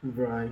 Right.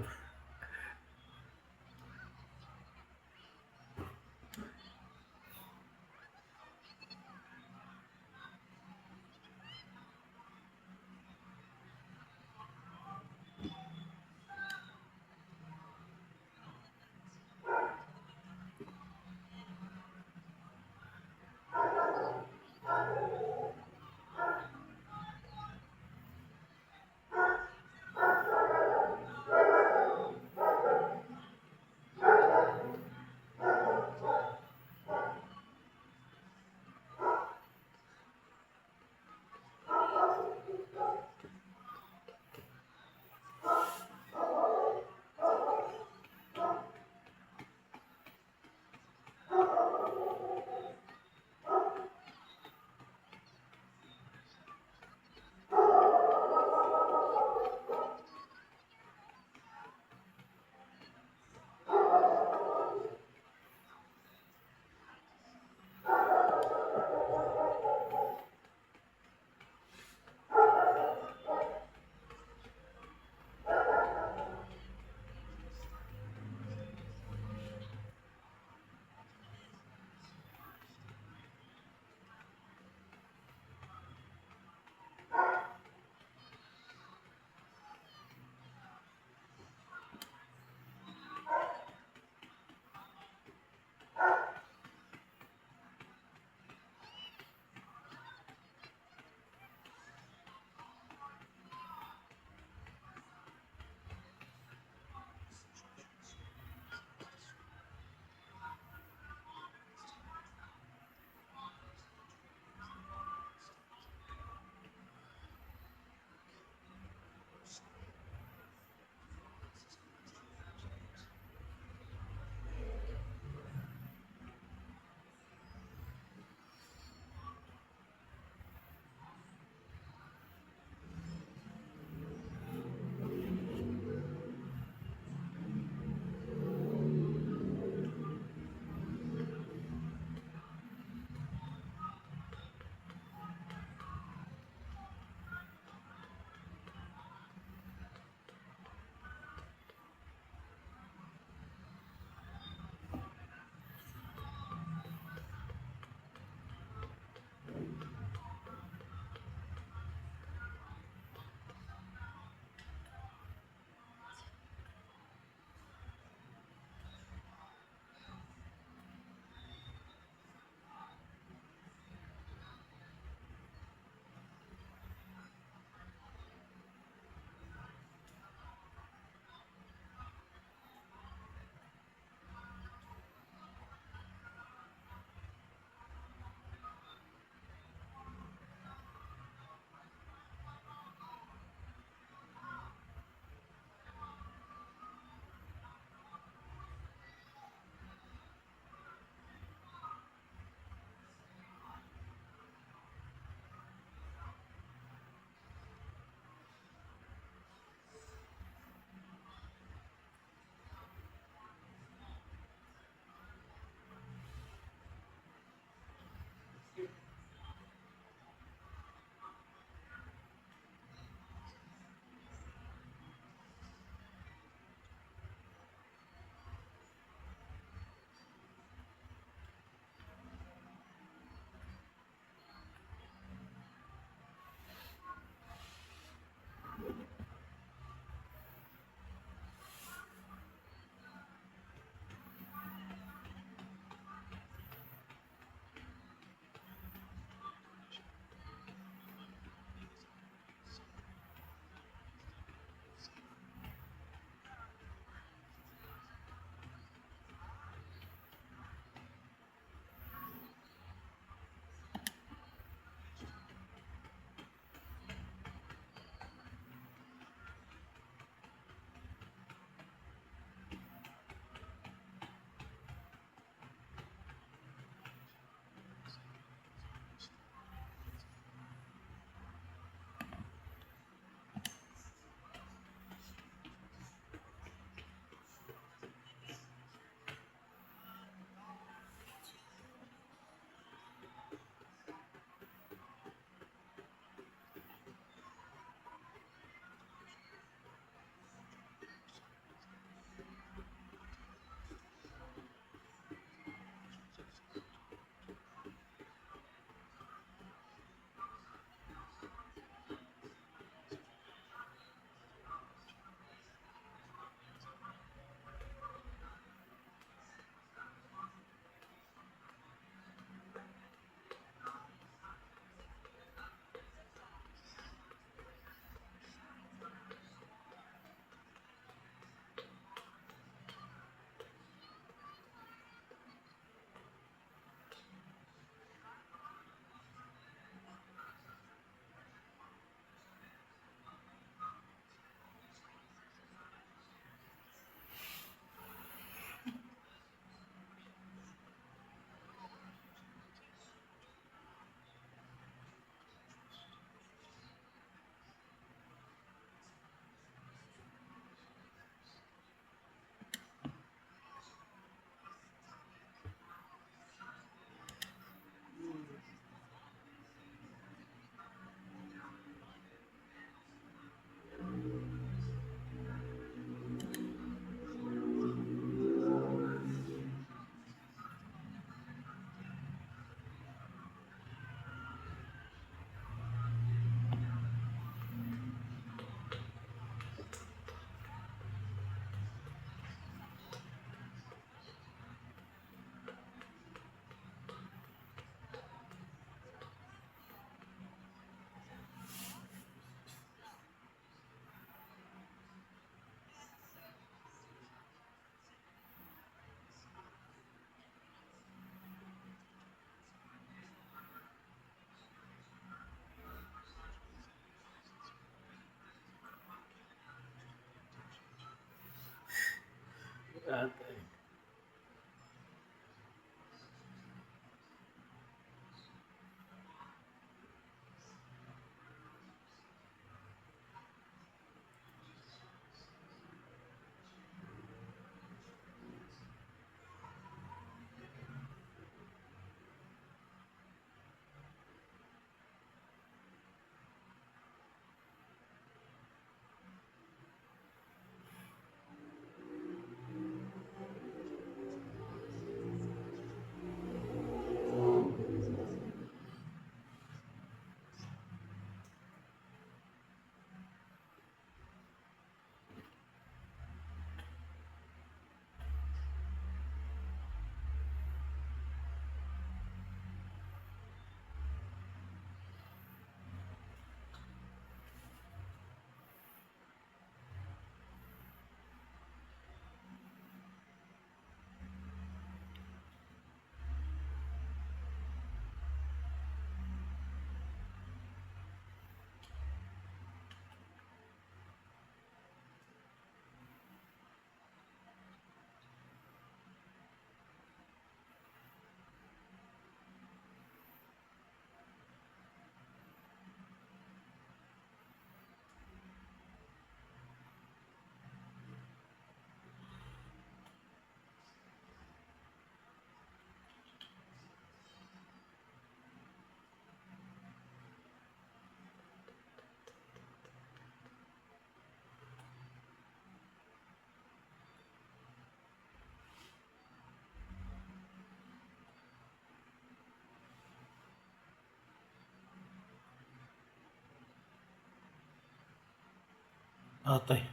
Atay.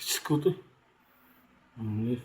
Biskuit eh. Ini.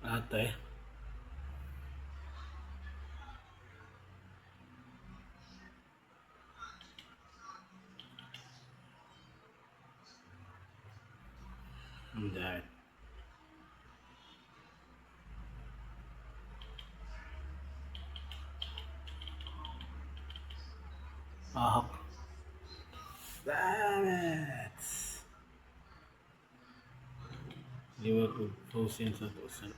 Atay. Hindi. Ahak. Damn it! Liverpool frozen sa tusan.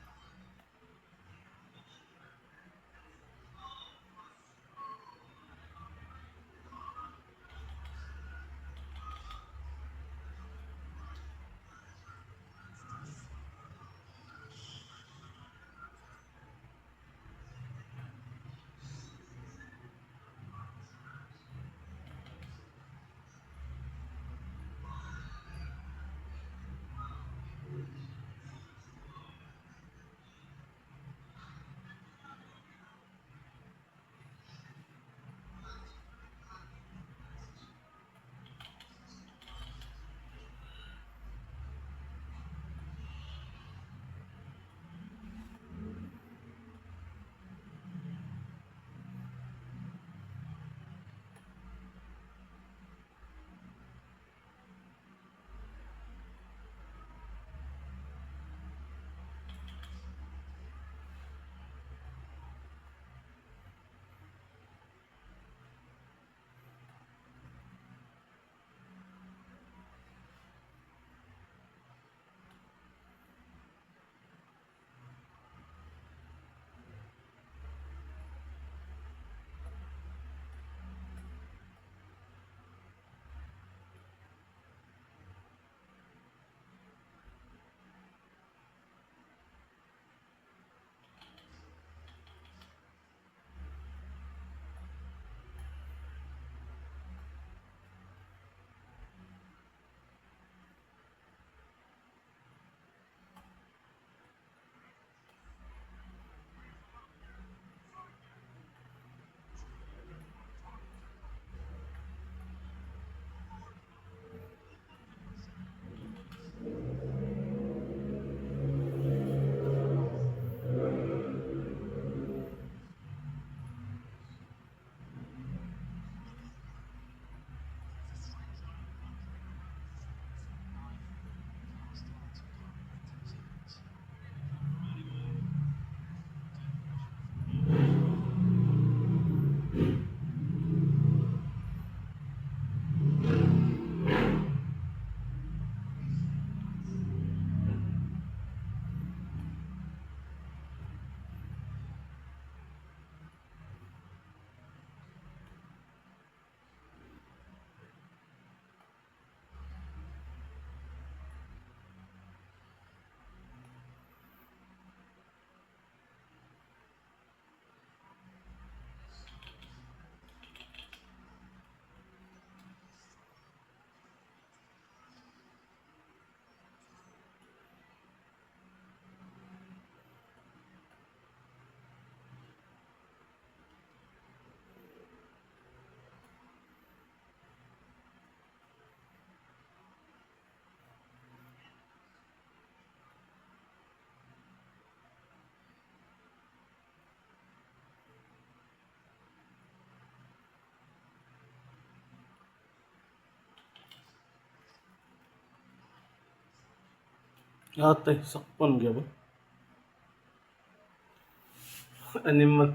Ate, sakpan gyud. Animal.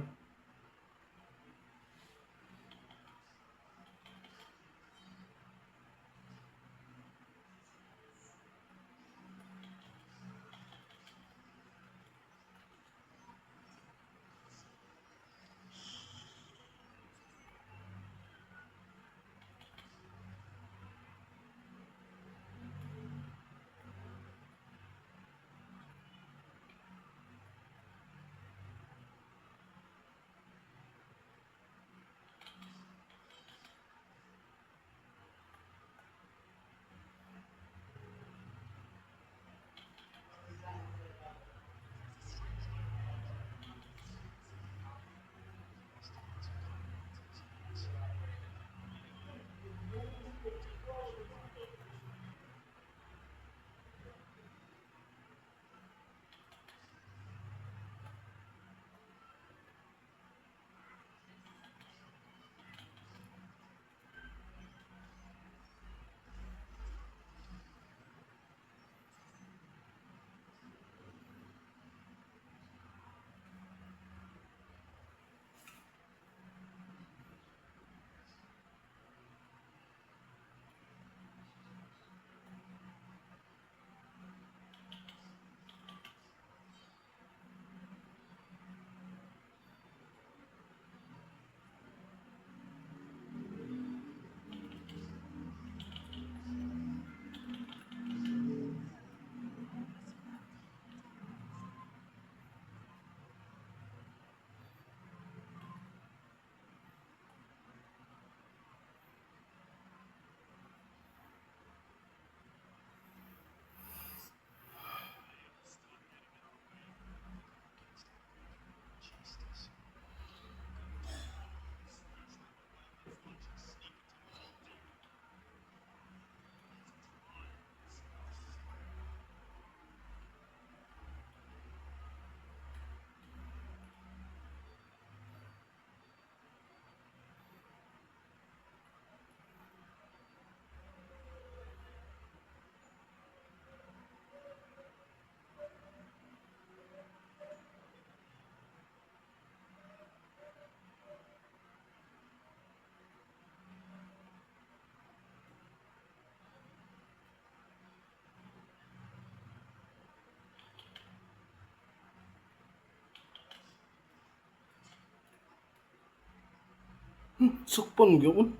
Sakpan gyud.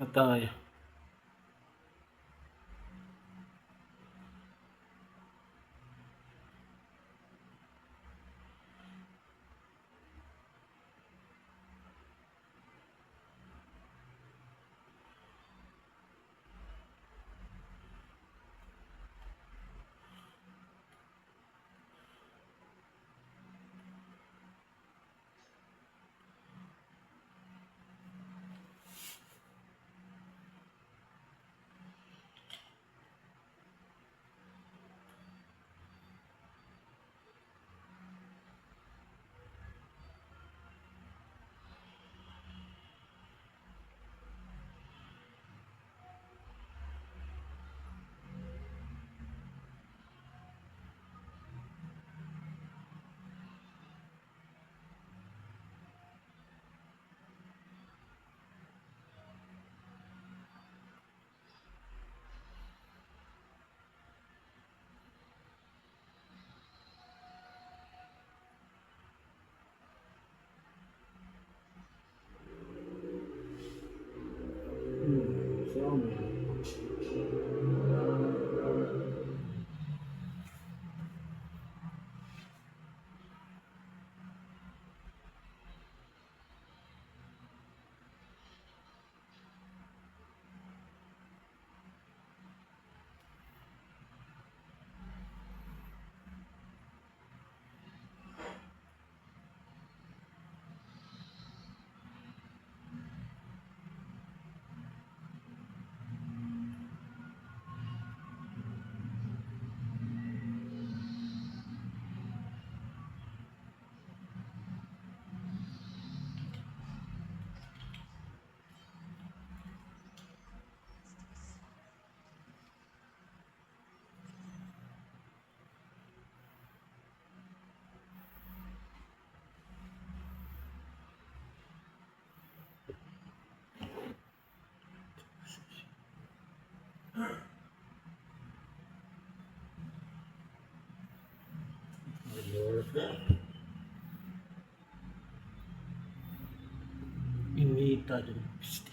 Atay. Sama. My Lord. Inita din. Piste.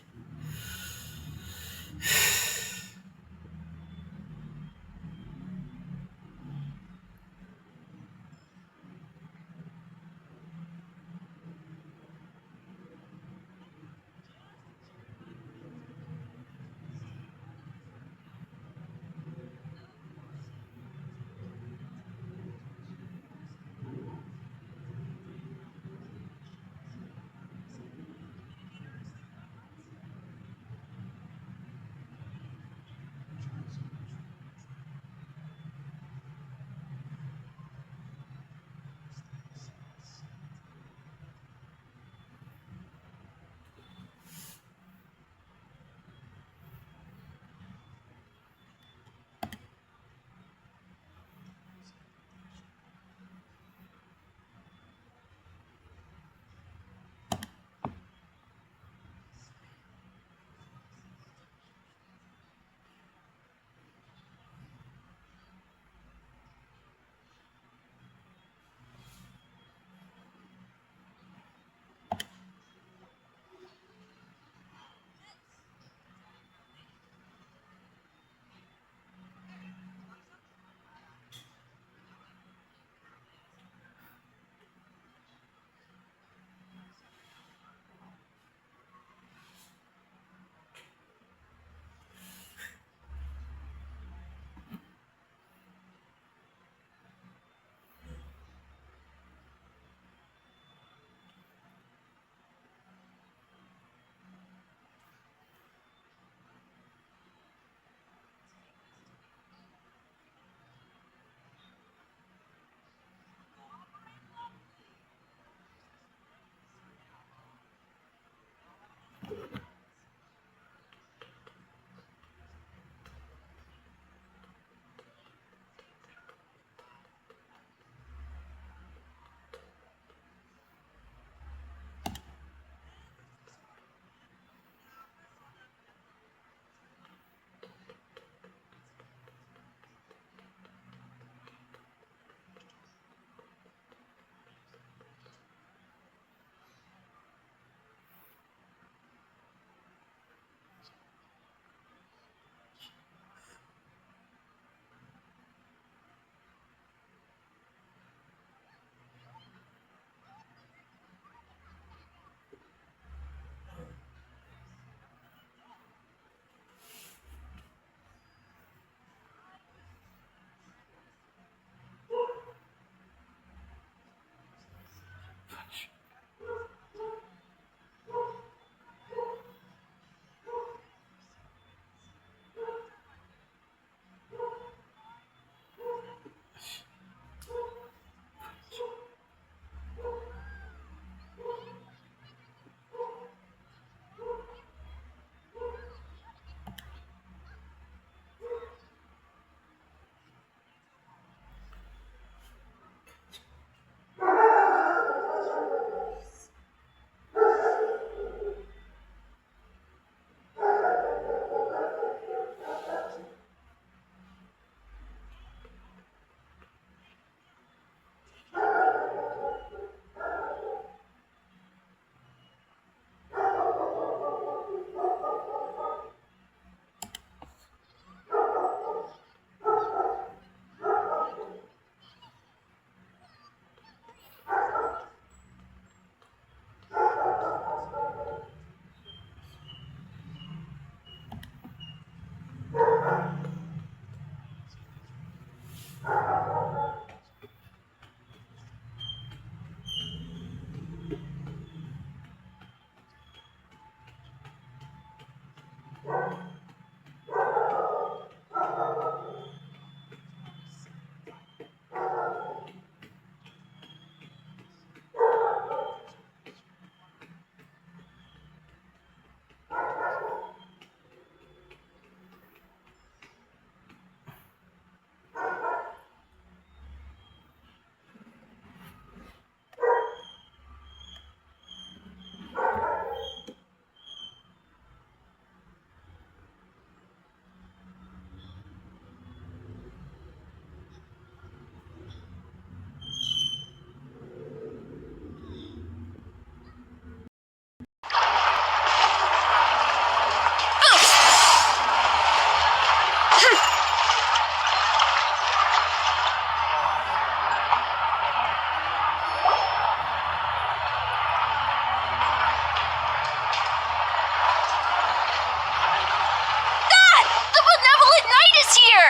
The benevolent knight is here!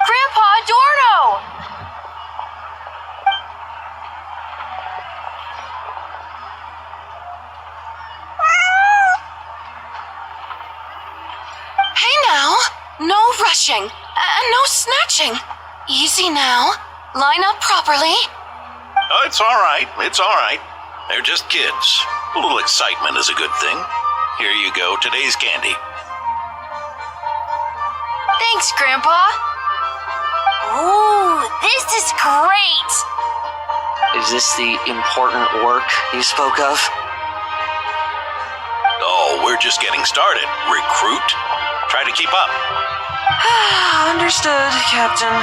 Grandpa Adorno! Hey now, no rushing, and no snatching. Easy now. Line up properly. Oh, it's all right. It's all right. They're just kids. A little excitement is a good thing. Here you go, today's candy. Thanks, Grandpa. Ooh, this is great. Is this the important work you spoke of? Oh, we're just getting started. Recruit? Try to keep up. Understood, Captain.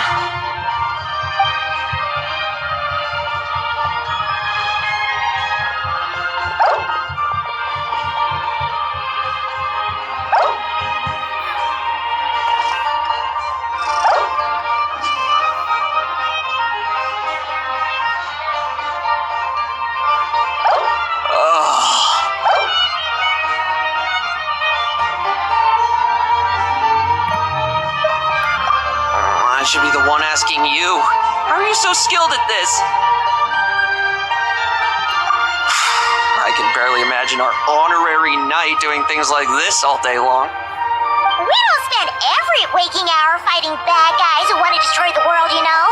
I should be the one asking you. How are you so skilled at this? I can barely imagine our honorary knight doing things like this all day long. We don't spend every waking hour fighting bad guys who want to destroy the world, you know.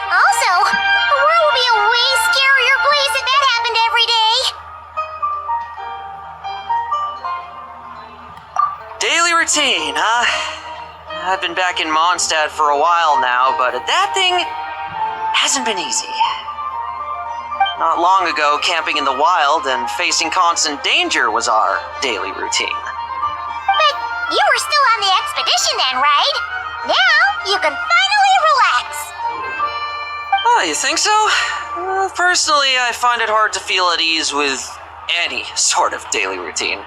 Also, the world would be a way scarier place if that happened every day. Daily routine, huh? I've been back in Mondstadt for a while now, but that thing hasn't been easy. Not long ago, camping in the wild and facing constant danger was our daily routine. But you were still on the expedition then, right? Now you can finally relax. Oh, you think so? Personally, I find it hard to feel at ease with any sort of daily routine.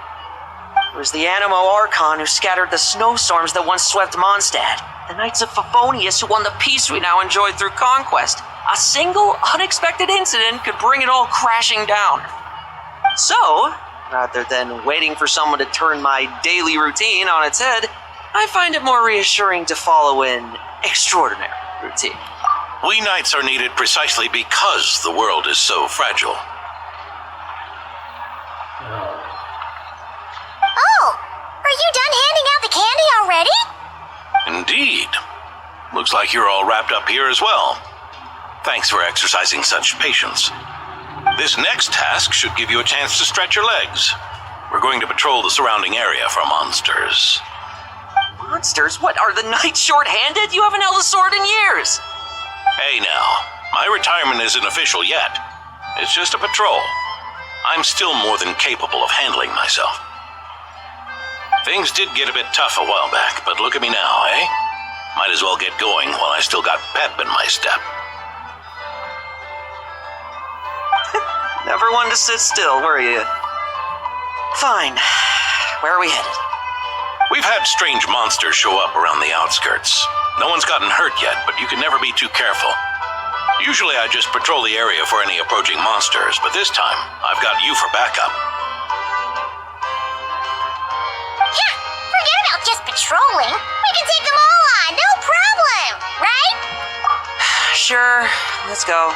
It was the Animo Archon who scattered the snowstorms that once swept Mondstadt, the Knights of Favonius who won the peace we now enjoy through conquest. A single, unexpected incident could bring it all crashing down. So, rather than waiting for someone to turn my daily routine on its head, I find it more reassuring to follow an extraordinary routine. We knights are needed precisely because the world is so fragile. Oh, are you done handing out the candy already? Indeed. Looks like you're all wrapped up here as well. Thanks for exercising such patience. This next task should give you a chance to stretch your legs. We're going to patrol the surrounding area for monsters. Monsters? What, are the knights short-handed? You haven't held a sword in years! Hey now, my retirement isn't official yet. It's just a patrol. I'm still more than capable of handling myself. Things did get a bit tough a while back, but look at me now, eh? Might as well get going while I still got pep in my step. Never one to sit still, were you? Fine. Where are we headed? We've had strange monsters show up around the outskirts. No one's gotten hurt yet, but you can never be too careful. Usually I just patrol the area for any approaching monsters, but this time I've got you for backup. Yeah, forget about just patrolling. We can take them all on, no problem, right? Sure, let's go.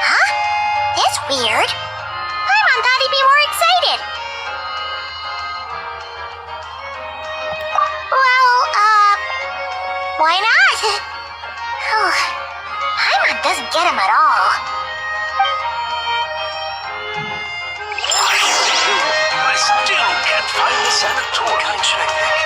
Huh? That's weird. Paimon thought he'd be more excited. Well, why not? Paimon doesn't get him at all. I still can't find the sanatorium. I think.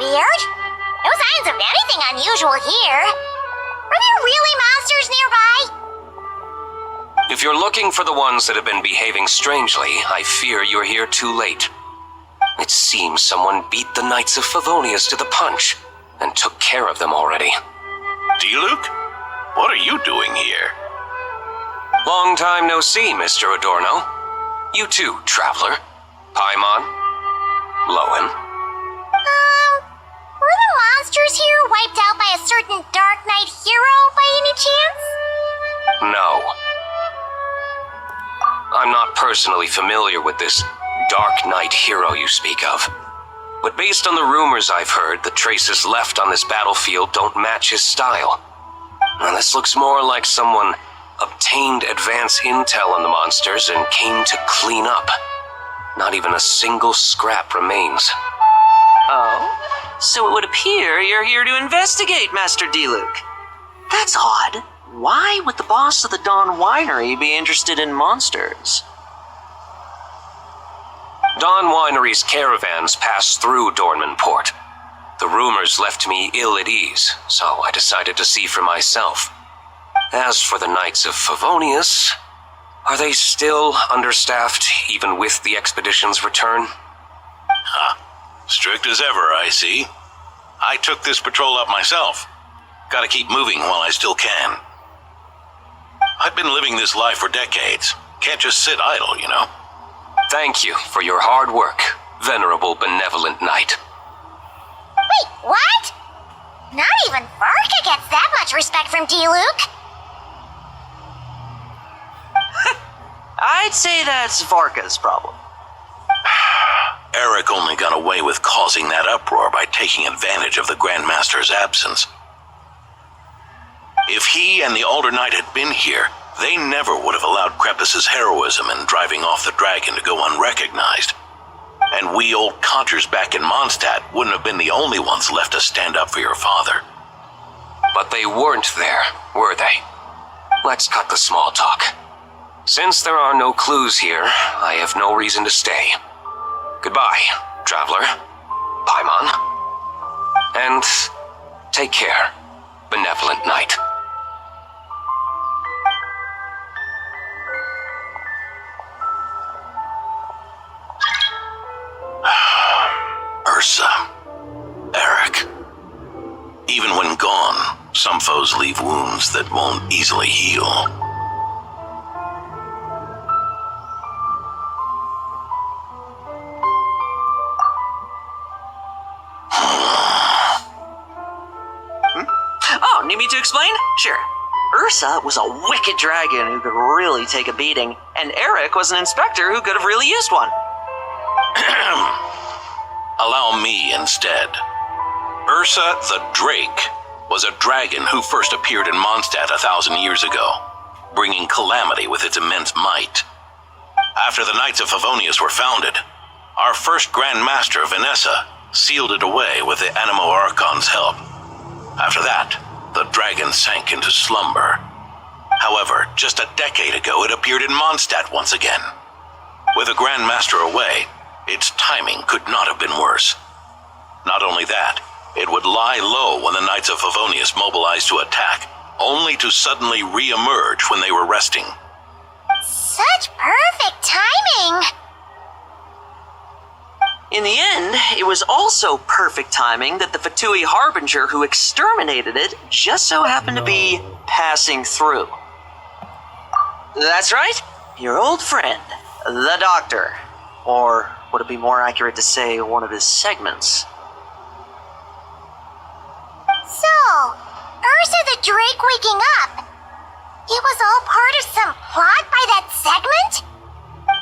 weird. No signs of anything unusual here. Are there really monsters nearby? If you're looking for the ones that have been behaving strangely, I fear you're here too late. It seems someone beat the Knights of Favonius to the punch and took care of them already. D-Luke? What are you doing here? Long time no see, Mr. Adorno. You too, traveler. Paimon. Lowen. Were the monsters here wiped out by a certain Dark Knight hero by any chance? No. I'm not personally familiar with this Dark Knight hero you speak of. But based on the rumors I've heard, the traces left on this battlefield don't match his style. Now, this looks more like someone obtained advance intel on the monsters and came to clean up. Not even a single scrap remains. Oh? So it would appear you're here to investigate, Master D-Luke. That's odd. Why would the boss of the Dawn Winery be interested in monsters? Dawn Winery's caravans pass through Dornman Port. The rumors left me ill at ease, so I decided to see for myself. As for the Knights of Favonius, are they still understaffed even with the expedition's return? Strict as ever, I see. I took this patrol up myself. Gotta keep moving while I still can. I've been living this life for decades. Can't just sit idle, you know. Thank you for your hard work, venerable benevolent knight. Wait, what? Not even Varka gets that much respect from D-Luke. I'd say that's Varka's problem. Eric only got away with causing that uproar by taking advantage of the Grandmaster's absence. If he and the Alder Knight had been here, they never would have allowed Krepus's heroism in driving off the dragon to go unrecognized. And we old codgers back in Mondstadt wouldn't have been the only ones left to stand up for your father. But they weren't there, were they? Let's cut the small talk. Since there are no clues here, I have no reason to stay. Goodbye, traveler. Paimon. And take care, benevolent knight. Ursa. Eric. Even when gone, some foes leave wounds that won't easily heal. Oh, need me to explain? Sure. Ursa was a wicked dragon who could really take a beating, and Eric was an inspector who could have really used one. Allow me instead. Ursa the Drake was a dragon who first appeared in Mondstadt 1,000 years ago, bringing calamity with its immense might. After the Knights of Favonius were founded, our first Grand Master, Vanessa, sealed it away with the Animo Archon's help. After that, the dragon sank into slumber. However, just a decade ago, it appeared in Mondstadt once again. With the Grand Master away, its timing could not have been worse. Not only that, it would lie low when the Knights of Favonius mobilized to attack, only to suddenly re-emerge when they were resting. Such perfect timing. In the end, it was also perfect timing that the Fatui Harbinger who exterminated it just so happened to be passing through. That's right, your old friend, the Doctor. Or would it be more accurate to say one of his segments? So, Ursa the Drake waking up. It was all part of some plot by that segment?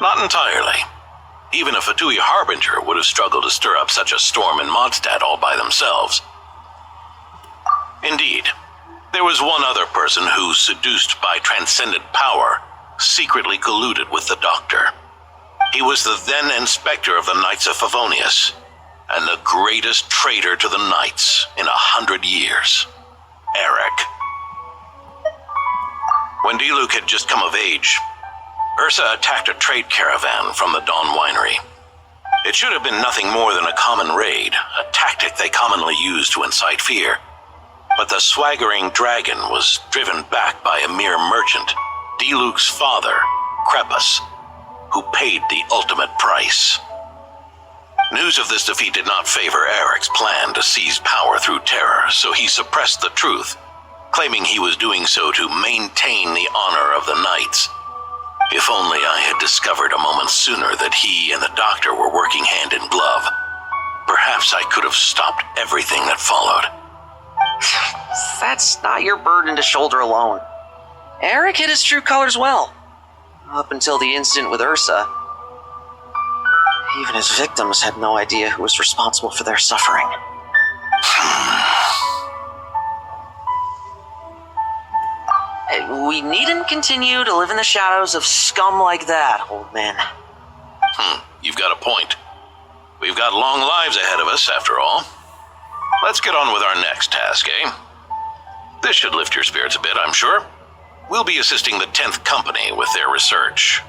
Not entirely. Even a Fatui Harbinger would have struggled to stir up such a storm in Mondstadt all by themselves. Indeed, there was one other person who, seduced by transcendent power, secretly colluded with the Doctor. He was the then Inspector of the Knights of Favonius, and the greatest traitor to the Knights in 100 years, Eric. When D-Luke had just come of age, Ursa attacked a trade caravan from the Dawn Winery. It should have been nothing more than a common raid, a tactic they commonly use to incite fear. But the swaggering dragon was driven back by a mere merchant, Diluc's father, Lepus, who paid the ultimate price. News of this defeat did not favor Eric's plan to seize power through terror, so he suppressed the truth, claiming he was doing so to maintain the honor of the knights. If only I had discovered a moment sooner that he and the doctor were working hand in glove, perhaps I could have stopped everything that followed. That's not your burden to shoulder alone. Eric hid his true colors well. Up until the incident with Ursa. Even his victims had no idea who was responsible for their suffering. We needn't continue to live in the shadows of scum like that, old man. You've got a point. We've got long lives ahead of us, after all. Let's get on with our next task, eh? This should lift your spirits a bit, I'm sure. We'll be assisting the 10th Company with their research.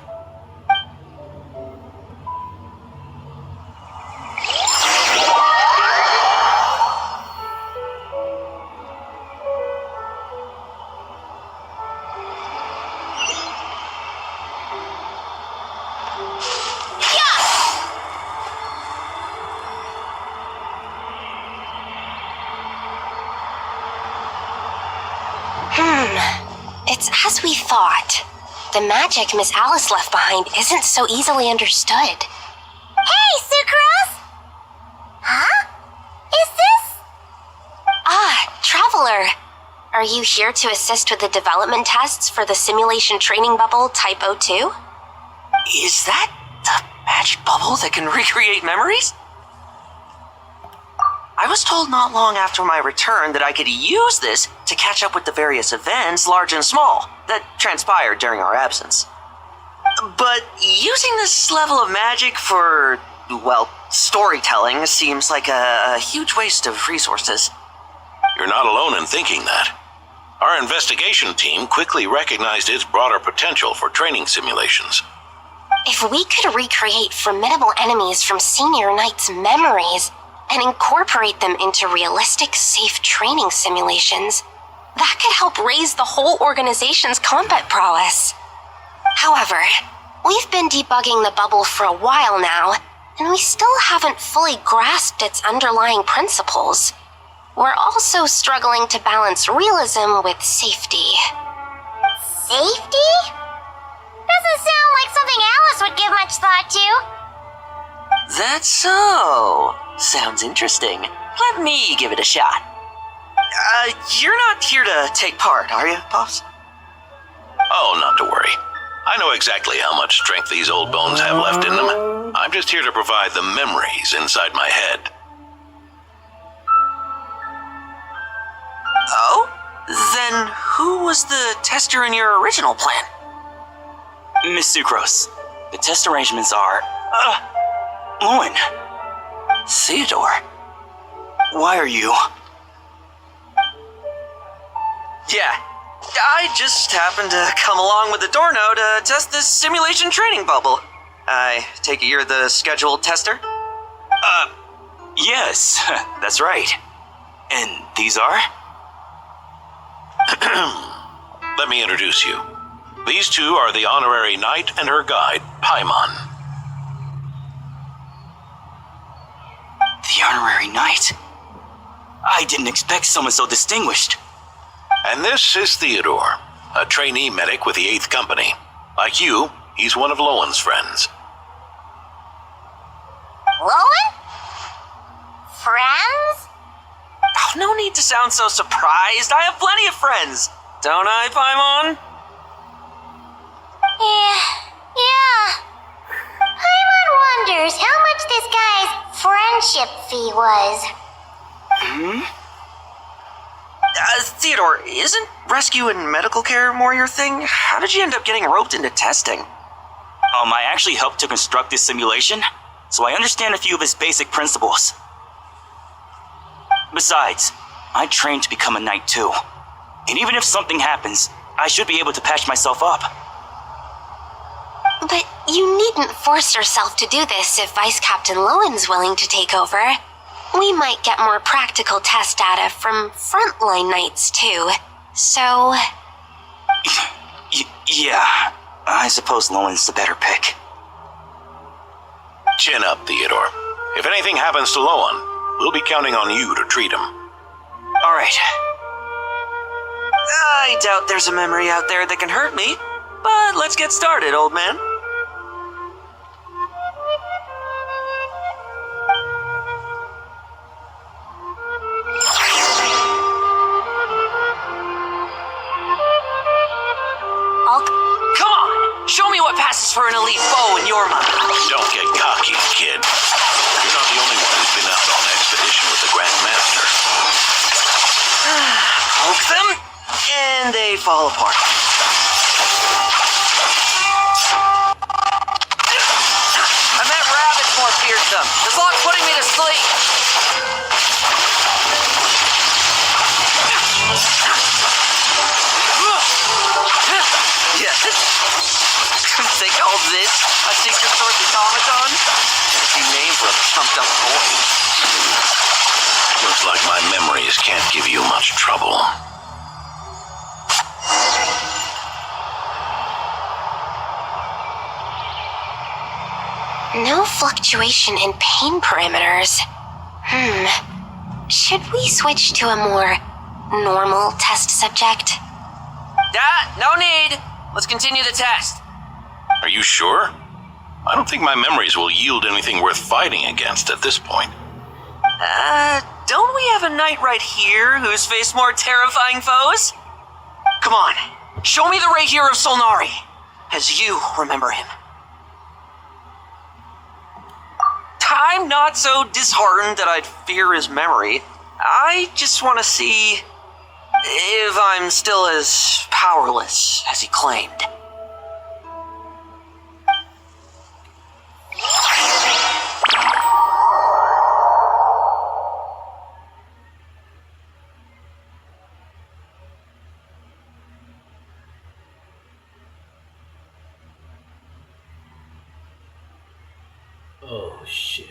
It's as we thought. The magic Miss Alice left behind isn't so easily understood. Hey, Sucrose! Huh? Is this? Traveler. Are you here to assist with the development tests for the simulation training bubble Type 02? Is that the magic bubble that can recreate memories? I was told not long after my return that I could use this to catch up with the various events, large and small, that transpired during our absence. But using this level of magic for, well, storytelling seems like a huge waste of resources. You're not alone in thinking that. Our investigation team quickly recognized its broader potential for training simulations. If we could recreate formidable enemies from Senior Knight's memories and incorporate them into realistic, safe training simulations, that could help raise the whole organization's combat prowess. However, we've been debugging the bubble for a while now, and we still haven't fully grasped its underlying principles. We're also struggling to balance realism with safety. Safety? Doesn't sound like something Alice would give much thought to. That's so. Sounds interesting. Let me give it a shot. You're not here to take part, are you, Pops? Oh, not to worry. I know exactly how much strength these old bones have left in them. I'm just here to provide the memories inside my head. Oh? Then who was the tester in your original plan? Miss Sucrose, the test arrangements are... Owen. Theodore. Why are you... Yeah, I just happened to come along with the Dorno to test this simulation training bubble. I take it you're the scheduled tester? Yes, that's right. And these are? Let me introduce you. These two are the honorary knight and her guide, Paimon. The honorary knight? I didn't expect someone so distinguished. And this is Theodore, a trainee medic with the 8th Company. Like you, he's one of Lowen's friends. Lowen? Friends? Oh, no need to sound so surprised. I have plenty of friends. Don't I, Paimon? Yeah. Paimon wonders how much this guy's friendship fee was. Theodore, isn't rescue and medical care more your thing? How did you end up getting roped into testing? I actually helped to construct this simulation, so I understand a few of its basic principles. Besides, I trained to become a knight too. And even if something happens, I should be able to patch myself up. But you needn't force yourself to do this if Vice Captain Lowen's willing to take over. we might get more practical test data from frontline knights too. So, Yeah, I suppose Lowen's the better pick. Chin up, Theodore. If anything happens to Lowen, we'll be counting on you to treat him. All right. I doubt there's a memory out there that can hurt me, but let's get started, old man. Come on! Show me what passes for an elite foe in your mind. Don't get cocky, kid. You're not the only one who's been out on expedition with the Grand Master. Poke them, and they fall apart. I meant rabbits more fearsome. This lock's putting me to sleep. Yes. Think all this a secret source automaton? That'd be named for a pumped up boy. Looks like my memories can't give you much trouble. no fluctuation in pain parameters. Should we switch to a more normal test subject? No need. Let's continue the test. Are you sure? I don't think my memories will yield anything worth fighting against at this point. Don't we have a knight right here who's faced more terrifying foes? Come on, show me the Ray here of Solnari, as you remember him. I'm not so disheartened that I'd fear his memory. I just want to see if I'm still as powerless as he claimed. Oh, shit.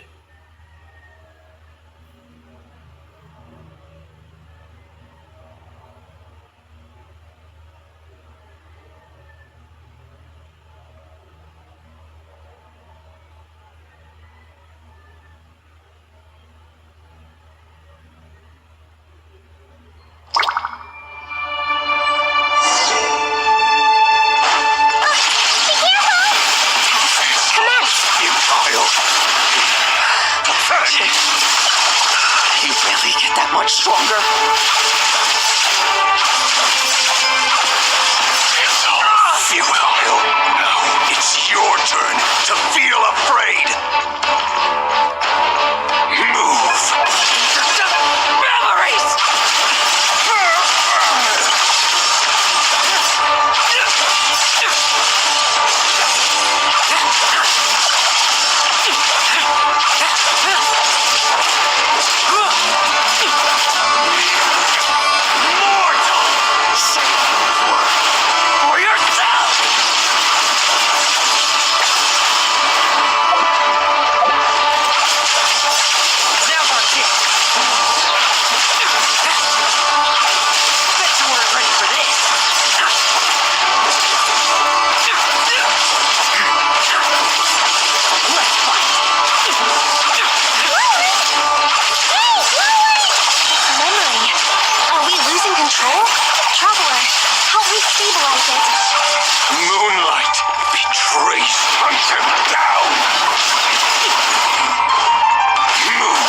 You really get that much stronger? Futile. Now it's your turn to feel afraid. Move. Memories! Moonlight betrays. Hunt him down. Move.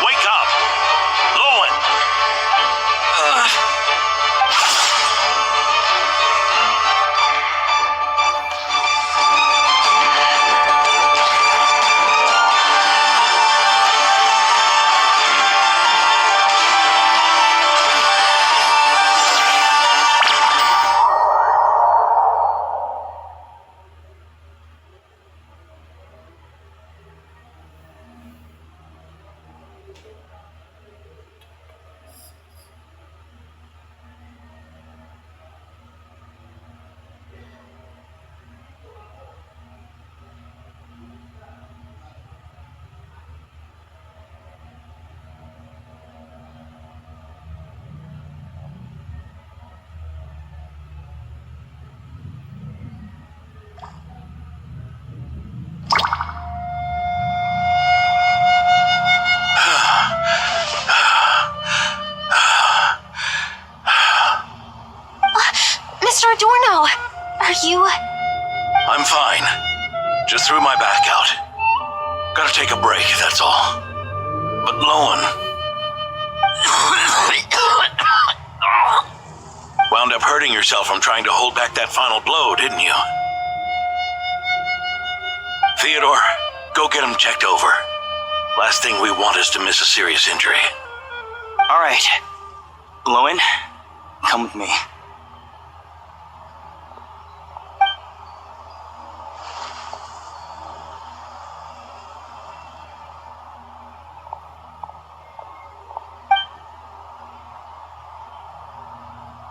Wake up, Lowen. Mr. Adorno, are you... I'm fine. Just threw my back out. Gotta take a break, that's all. But Lowen... wound up hurting yourself from trying to hold back that final blow, didn't you? Theodore, go get him checked over. Last thing we want is to miss a serious injury. All right. Lowen, come with me.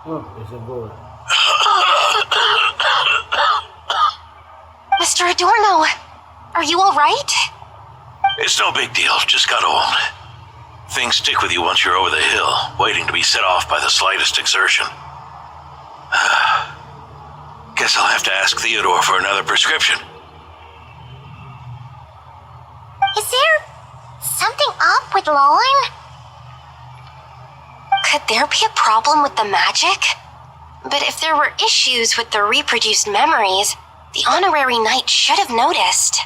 Oh, there's a boy. Mr. Adorno, are you all right? It's no big deal, just got old. Things stick with you once you're over the hill, waiting to be set off by the slightest exertion. Guess I'll have to ask Theodore for another prescription. Is there something up with Lowen? Could there be a problem with the magic? But if there were issues with the reproduced memories, the honorary knight should have noticed.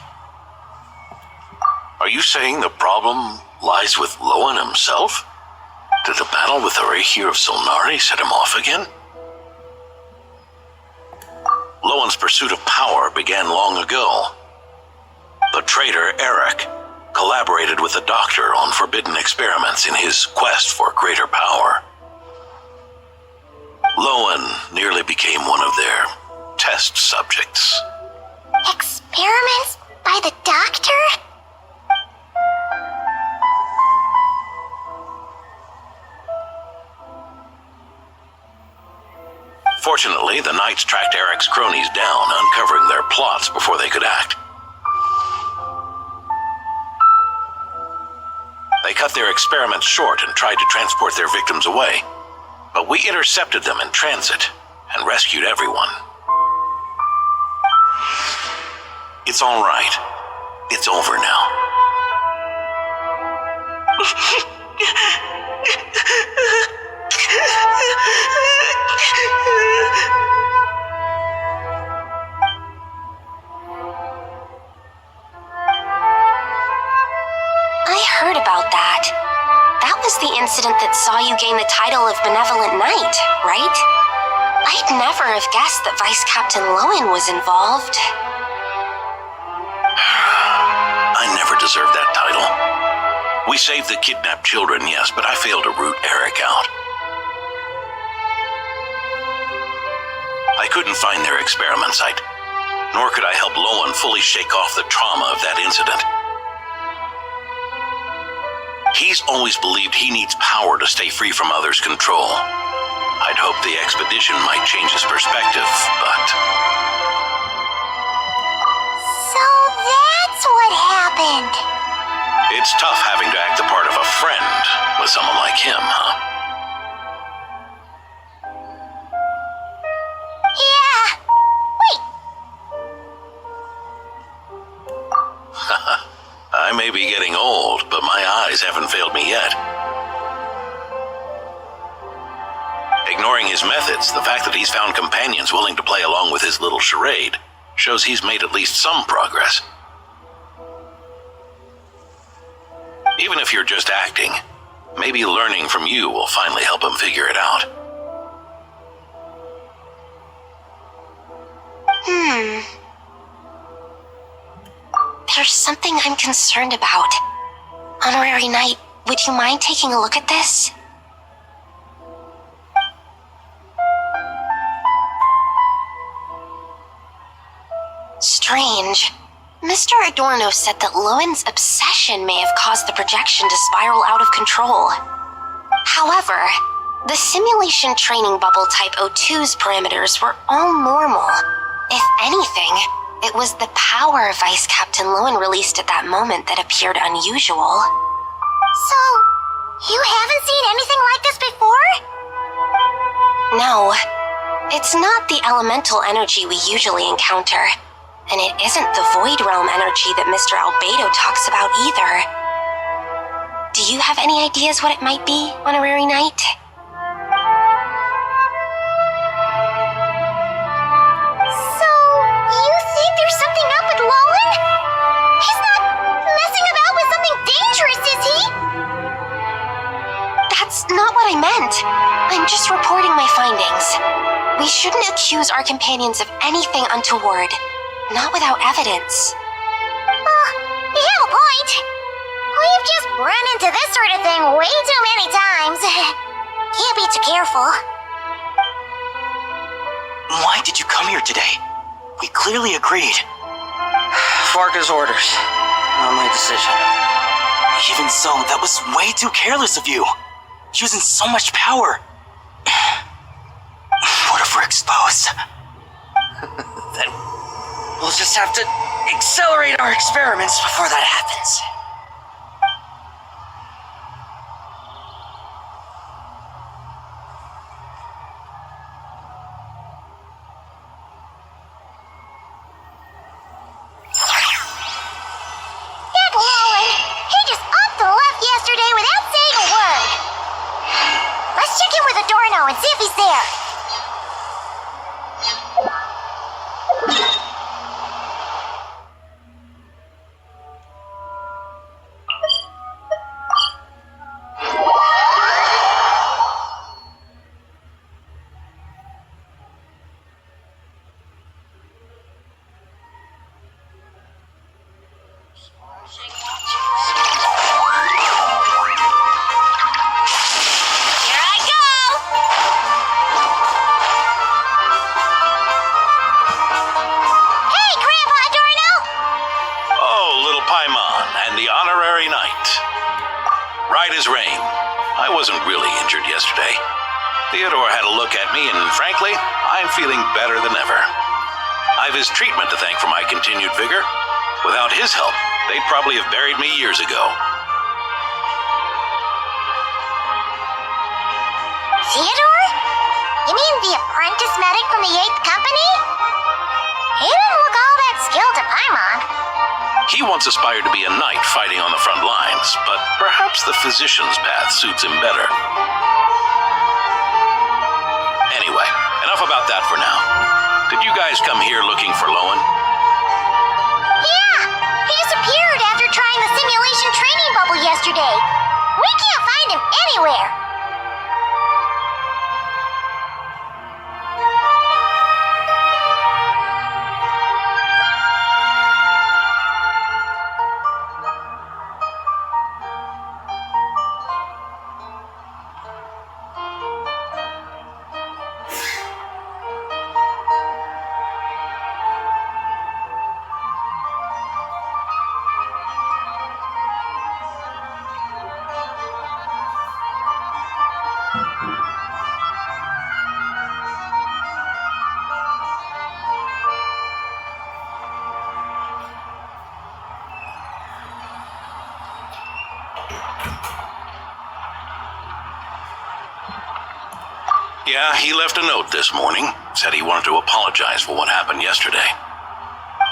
Are you saying the problem lies with Lowen himself? Did the battle with the Reikir of Solnari set him off again? Lowen's pursuit of power began long ago. The traitor Eric collaborated with the doctor on forbidden experiments in his quest for greater power. Lowen nearly became one of their test subjects. Experiments by the doctor? Fortunately, the knights tracked Eric's cronies down, uncovering their plots before they could act. They cut their experiments short and tried to transport their victims away, but we intercepted them in transit and rescued everyone. It's all right. It's over now. I heard about that. That was the incident that saw you gain the title of Benevolent Knight, right? I'd never have guessed that Vice Captain Lowen was involved. I never deserved that title. We saved the kidnapped children, yes, but I failed to root Eric out. I couldn't find their experiment site, nor could I help Lowen fully shake off the trauma of that incident. He's always believed he needs power to stay free from others' control. I'd hoped the expedition might change his perspective, but... So that's what happened. It's tough having to act the part of a friend with someone like him, huh? Yeah. Wait. I may be getting old, but my eyes haven't failed me yet. Ignoring his methods, the fact that he's found companions willing to play along with his little charade shows he's made at least some progress. Even if you're just acting, maybe learning from you will finally help him figure it out. There's something I'm concerned about. Honorary Knight, would you mind taking a look at this? Strange. Mr. Adorno said that Lowen's obsession may have caused the projection to spiral out of control. However, the simulation training bubble type O2's parameters were all normal. If anything, it was the power Vice Captain Lowen released at that moment that appeared unusual. So, you haven't seen anything like this before? No, it's not the elemental energy we usually encounter. And it isn't the Void Realm energy that Mr. Albedo talks about either. Do you have any ideas what it might be, Honorary Knight? just reporting my findings. We shouldn't accuse our companions of anything untoward, not without evidence. You have a point. We've just run into this sort of thing way too many times. Can't be too careful. Why did you come here today? We clearly agreed. Farka's orders. Not my decision. Even so, that was way too careless of you. Using so much power. What if we're exposed? Then we'll just have to accelerate our experiments before that happens. That Lowen, he just upped and left yesterday without saying a word. Let's check in with Adorno and see if he's there. Here I go! Hey, Grandpa Adorno! Oh, little Paimon and the honorary knight. Right as rain. I wasn't really injured yesterday. Theodore had a look at me, and frankly, I'm feeling better than ever. I've his treatment to thank for my continued vigor. Without his help, they'd probably have buried me years ago. Theodore? You mean the apprentice medic from the 8th Company? He didn't look all that skilled to Paimon. He once aspired to be a knight fighting on the front lines, but perhaps the physician's path suits him better. Anyway, enough about that for now. Did you guys come here looking for Lowen? Yeah! He disappeared after trying the simulation training bubble yesterday. We can't find him anywhere. Yeah, he left a note this morning. Said he wanted to apologize for what happened yesterday.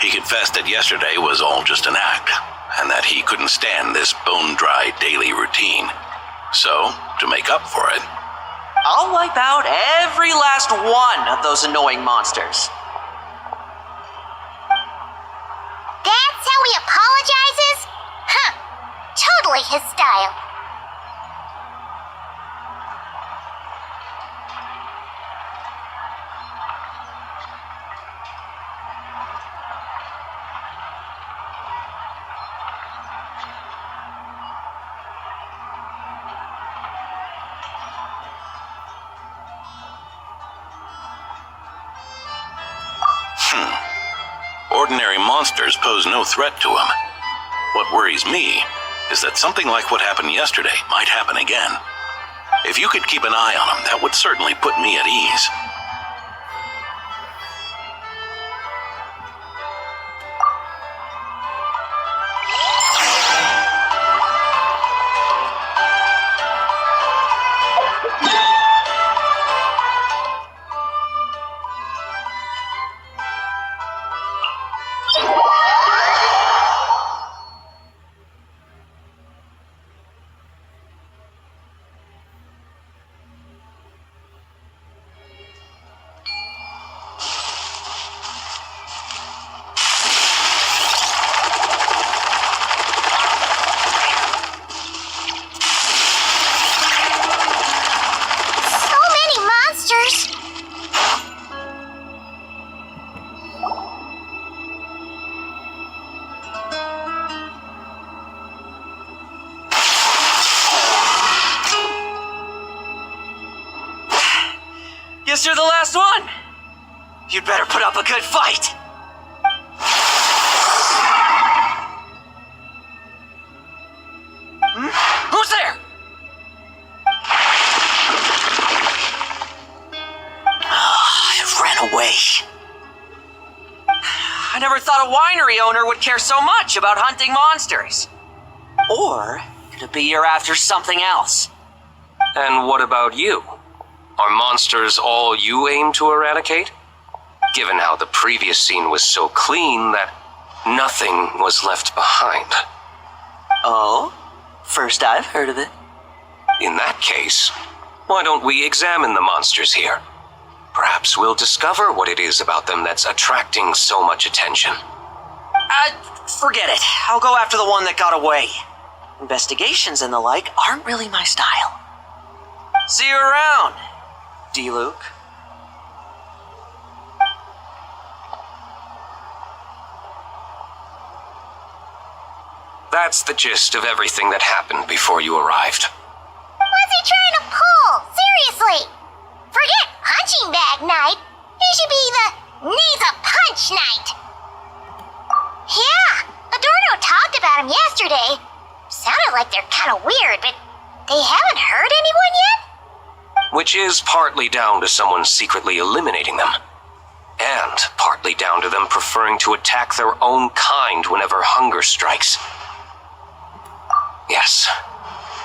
He confessed that yesterday was all just an act, and that he couldn't stand this bone-dry daily routine. So, to make up for it, I'll wipe out every last one of those annoying monsters. That's how he apologizes? Huh. Totally his style. Ordinary monsters pose no threat to him. What worries me is that something like what happened yesterday might happen again. If you could keep an eye on him, that would certainly put me at ease. Guess you're the last one. You'd better put up a good fight. Who's there? It ran away. I never thought a winery owner would care so much about hunting monsters. Or could it be you're after something else? And what about you? Are monsters all you aim to eradicate? Given how the previous scene was so clean that nothing was left behind. Oh? First I've heard of it. In that case, why don't we examine the monsters here? Perhaps we'll discover what it is about them that's attracting so much attention. Forget it. I'll go after the one that got away. Investigations and the like aren't really my style. See you around, D-Luke. That's the gist of everything that happened before you arrived. What's he trying to pull? Seriously! Forget punching bag night. It should be the needs a punch night. Yeah, Adorno talked about him yesterday. Sounded like they're kind of weird, but they haven't hurt anyone yet? Which is partly down to someone secretly eliminating them. And partly down to them preferring to attack their own kind whenever hunger strikes. Yes,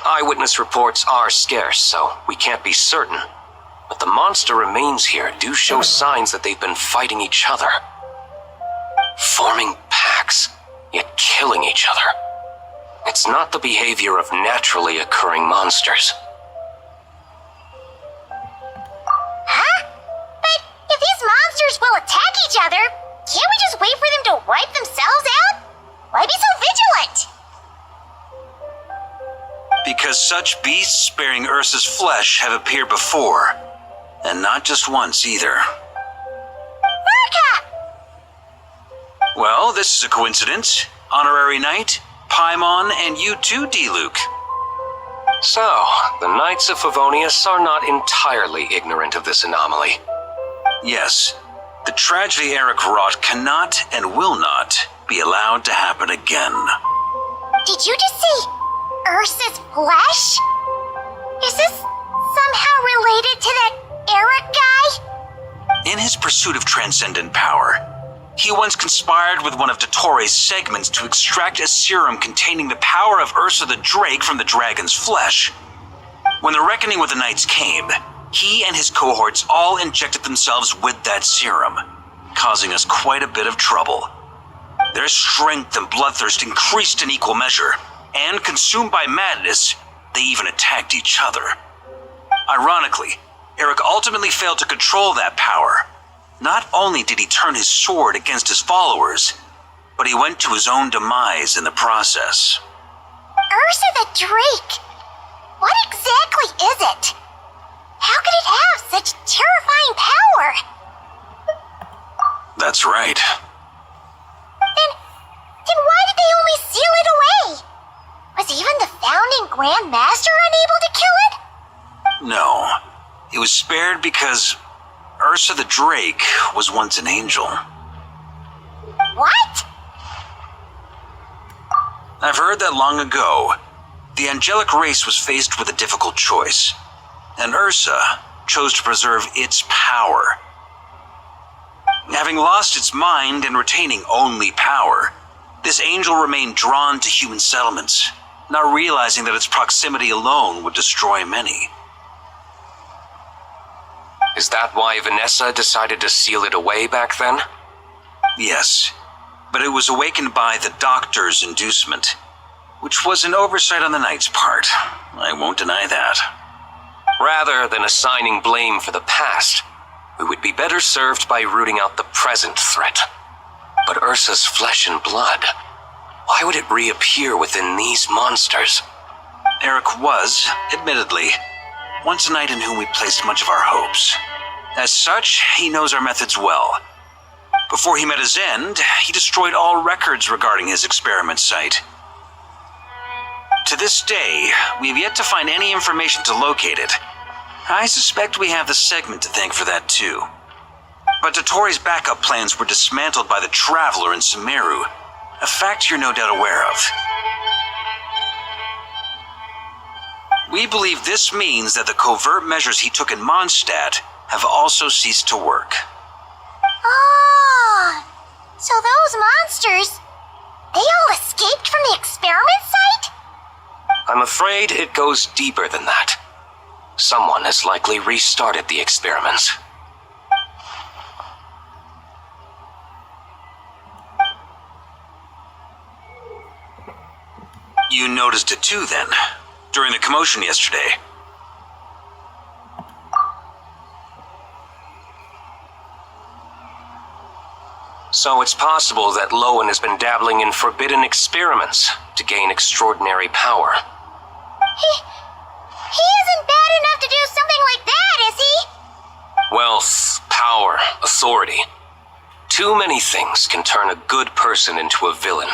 eyewitness reports are scarce, so we can't be certain. But the monster remains here do show signs that they've been fighting each other. Forming packs, yet killing each other. It's not the behavior of naturally occurring monsters. Huh? But if these monsters will attack each other, can't we just wait for them to wipe themselves out? Why be so vigilant? Because such beasts bearing Ursa's flesh have appeared before. And not just once either. Varka! Well, this is a coincidence. Honorary Knight, Paimon, and you too, D-Luke. So, the Knights of Favonius are not entirely ignorant of this anomaly. Yes, the tragedy Eric wrought cannot and will not be allowed to happen again. Did you just say Ursa's flesh? Is this somehow related to that Eric guy? In his pursuit of transcendent power, he once conspired with one of Dottores' segments to extract a serum containing the power of Ursa the Drake from the dragon's flesh. When the reckoning with the Knights came, he and his cohorts all injected themselves with that serum, causing us quite a bit of trouble. Their strength and bloodthirst increased in equal measure, and consumed by madness, they even attacked each other. Ironically, Eric ultimately failed to control that power. Not only did he turn his sword against his followers, but he went to his own demise in the process. Ursa the Drake? What exactly is it? How could it have such terrifying power? That's right. Then why did they only seal it away? Was even the founding Grand Master unable to kill it? No, it was spared because Ursa the Drake was once an angel. What? I've heard that long ago, the angelic race was faced with a difficult choice, and Ursa chose to preserve its power. Having lost its mind and retaining only power, this angel remained drawn to human settlements, not realizing that its proximity alone would destroy many. Is that why Vanessa decided to seal it away back then? Yes, but it was awakened by the doctor's inducement, which was an oversight on the Knight's part. I won't deny that. Rather than assigning blame for the past, we would be better served by rooting out the present threat. But Ursa's flesh and blood, why would it reappear within these monsters? Eric was, admittedly, once a knight in whom we placed much of our hopes. As such, he knows our methods well. Before he met his end, he destroyed all records regarding his experiment site. To this day, we have yet to find any information to locate it. I suspect we have the segment to thank for that too. But Dotori's backup plans were dismantled by the Traveler in Sumeru, a fact you're no doubt aware of. We believe this means that the covert measures he took in Mondstadt have also ceased to work. Oh, so those monsters, they all escaped from the experiment site? I'm afraid it goes deeper than that. Someone has likely restarted the experiments. You noticed it too, then, during the commotion yesterday. So it's possible that Lowen has been dabbling in forbidden experiments to gain extraordinary power. He isn't bad enough to do something like that, is he? Wealth, power, authority. Too many things can turn a good person into a villain.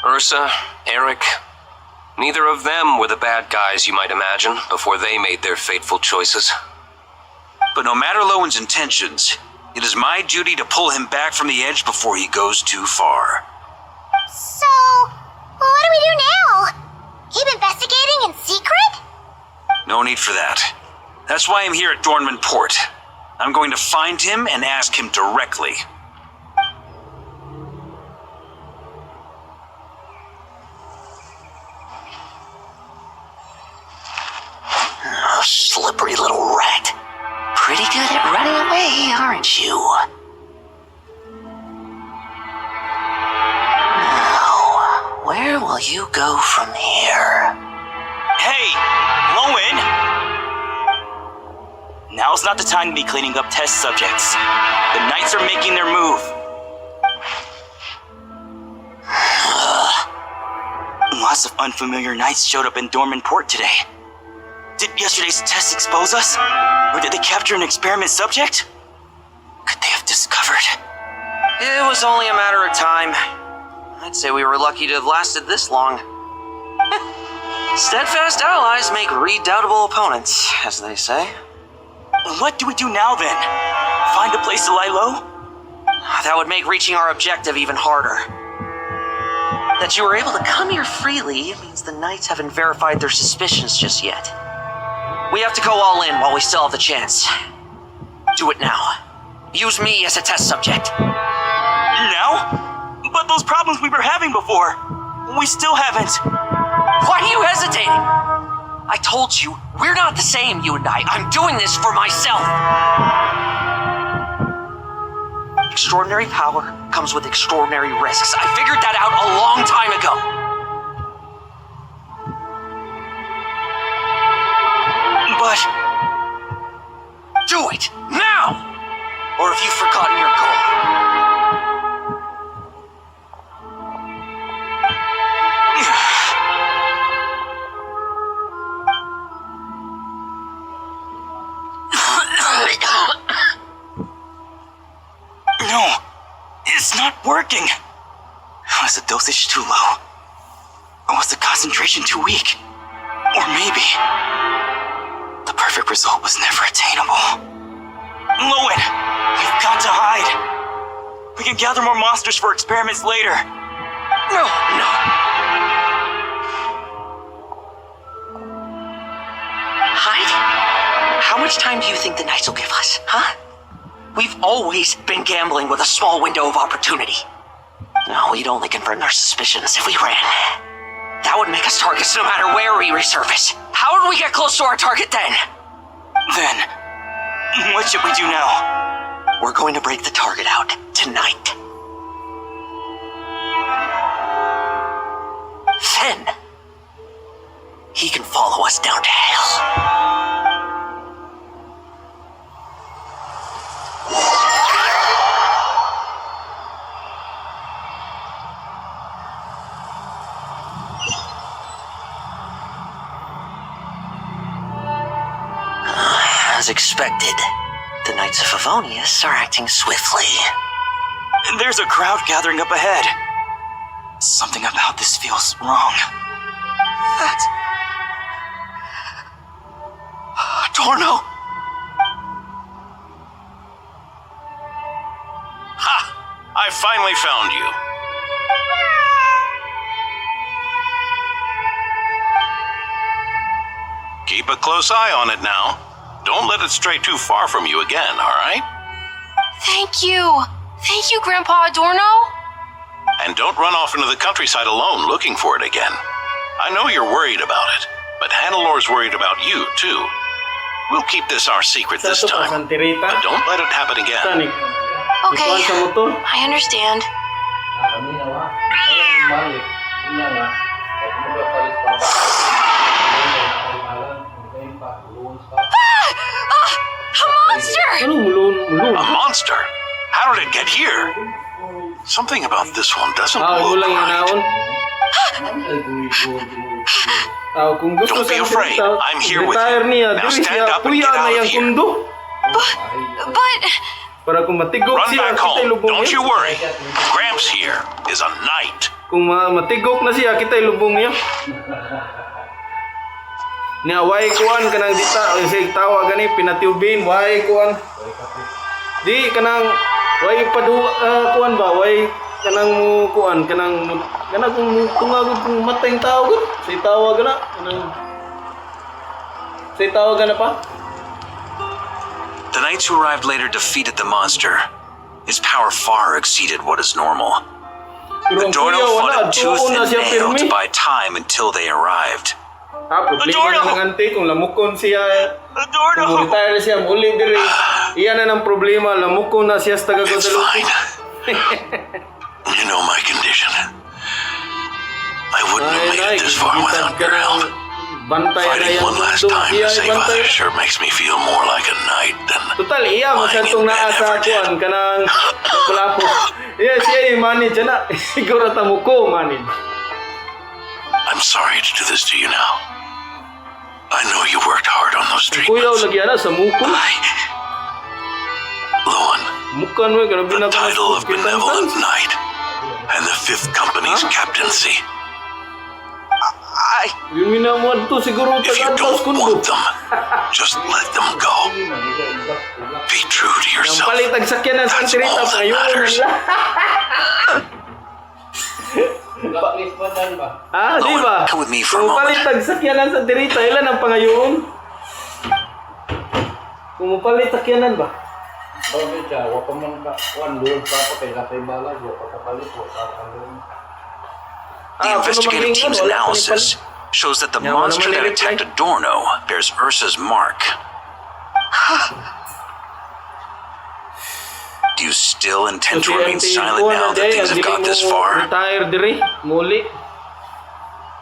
Ursa, Eric, neither of them were the bad guys you might imagine before they made their fateful choices. But no matter Lowen's intentions, it is my duty to pull him back from the edge before he goes too far. So, what do we do now? Keep investigating in secret? No need for that. That's why I'm here at Dornman Port. I'm going to find him and ask him directly. Oh, slippery little rat. Pretty good at running away, aren't you? Now, where will you go from here? Hey, Lowen! Now's not the time to be cleaning up test subjects. The Knights are making their move. Lots of unfamiliar Knights showed up in Dorman Port today. Did yesterday's test expose us? Or did they capture an experiment subject? Could they have discovered? It was only a matter of time. I'd say we were lucky to have lasted this long. Steadfast allies make redoubtable opponents, as they say. What do we do now then? Find a place to lie low? That would make reaching our objective even harder. That you were able to come here freely means the Knights haven't verified their suspicions just yet. We have to go all in while we still have the chance. Do it now. Use me as a test subject. Now? But those problems we were having before, we still haven't. Why are you hesitating? I told you, we're not the same, you and I. I'm doing this for myself. Extraordinary power comes with extraordinary risks. I figured that out a long time ago. But do it now! Or have you forgotten your goal? No, it's not working. Was the dosage too low? Or was the concentration too weak? Or maybe the perfect result was never attainable. Lowen, we've got to hide. We can gather more monsters for experiments later. No. Hide? How much time do you think the Knights will give us, huh? We've always been gambling with a small window of opportunity. No, we'd only confirm their suspicions if we ran. That would make us targets no matter where we resurface. How would we get close to our target then? Then, what should we do now? We're going to break the target out tonight. Then, he can follow us down to hell. As expected, the Knights of Favonius are acting swiftly. There's a crowd gathering up ahead. Something about this feels wrong. That's... Adorno! Ha! I finally found you. Keep a close eye on it now. Don't let it stray too far from you again, all right? Thank you. Thank you, Grandpa Adorno. And don't run off into the countryside alone looking for it again. I know you're worried about it, but Hannelor's worried about you, too. We'll keep this our secret Sa this to pa, time, Santirita. but don't let it happen again. Saan Okay, ikuan sa motor? I understand. Kami na wa. Ayun, balik. Una nga. Pag magapalis pa. A monster! Anong mulun? A monster? How did it get here? Something about this one doesn't Mo look lang yung right. naon. Kung gusto Don't be sa afraid. Santirita, I'm here with retire you. niya. Now Dili stand siya up and kuya get na out of yung here. kundo. But Para kung matigok Run siya, back kita home. ilubong Don't niya. you worry. Gramps here is a knight. Kung matigok na siya, kita ilubong niya. Niya, why kuan kanang dita, say tawa gani pinatiubin, why kuan. Di kanang why padu kuan ba, why kanang mo kuan kanang kung tungagod kung matay tao gud. Say tawa gana kanang say tawa gana pa. The knights who arrived later defeated the monster. His power far exceeded what is normal. Pero ang Adorno kuya, fought wala, it tooth tuon na and siya nail to pirmi. buy time until they arrived. Problema Adorno! na ng ante kung lamukon siya. Adorno! Kung retire siya, muli diri. Iyan na ng problema, lamukon na siya sa taga It's Guadalupe. fine. You know my condition. I wouldn't have made it this far without your help. Bantay na Fighting yan. one last time to Iya, save bantay. others sure makes me feel more like a knight than Total, iya, lying masyadong in bed naa sa ever did. kuan, kanang palapo. Iya, siya manage na. Siguro tamuko manage. I'm sorry to do this to you now. I know you worked hard on those Ang kuyaw treatments. lagi ana sa muko. Luan, Mukan mo, grabe the na ka title of Benevolent Knight and the 5th Company's captaincy. Yung minamuan to, siguro If you tagantos don't kundo. want them, just let them go. Be true to Ang yourself. palitag sakyan ng That's santirita, all that pangayon matters. nila. Ah, di ba? Come with me for a Kung moment. palitag sakyanan sa dirita, ilan ang pangayon? Kung mapalit sakyanan ba? The investigative team's analysis shows that the Yeah, monster wala that man attacked reply. Adorno bears Ursa's mark. Do you still intend to remain silent now that things have got this far? Retire diri, muli.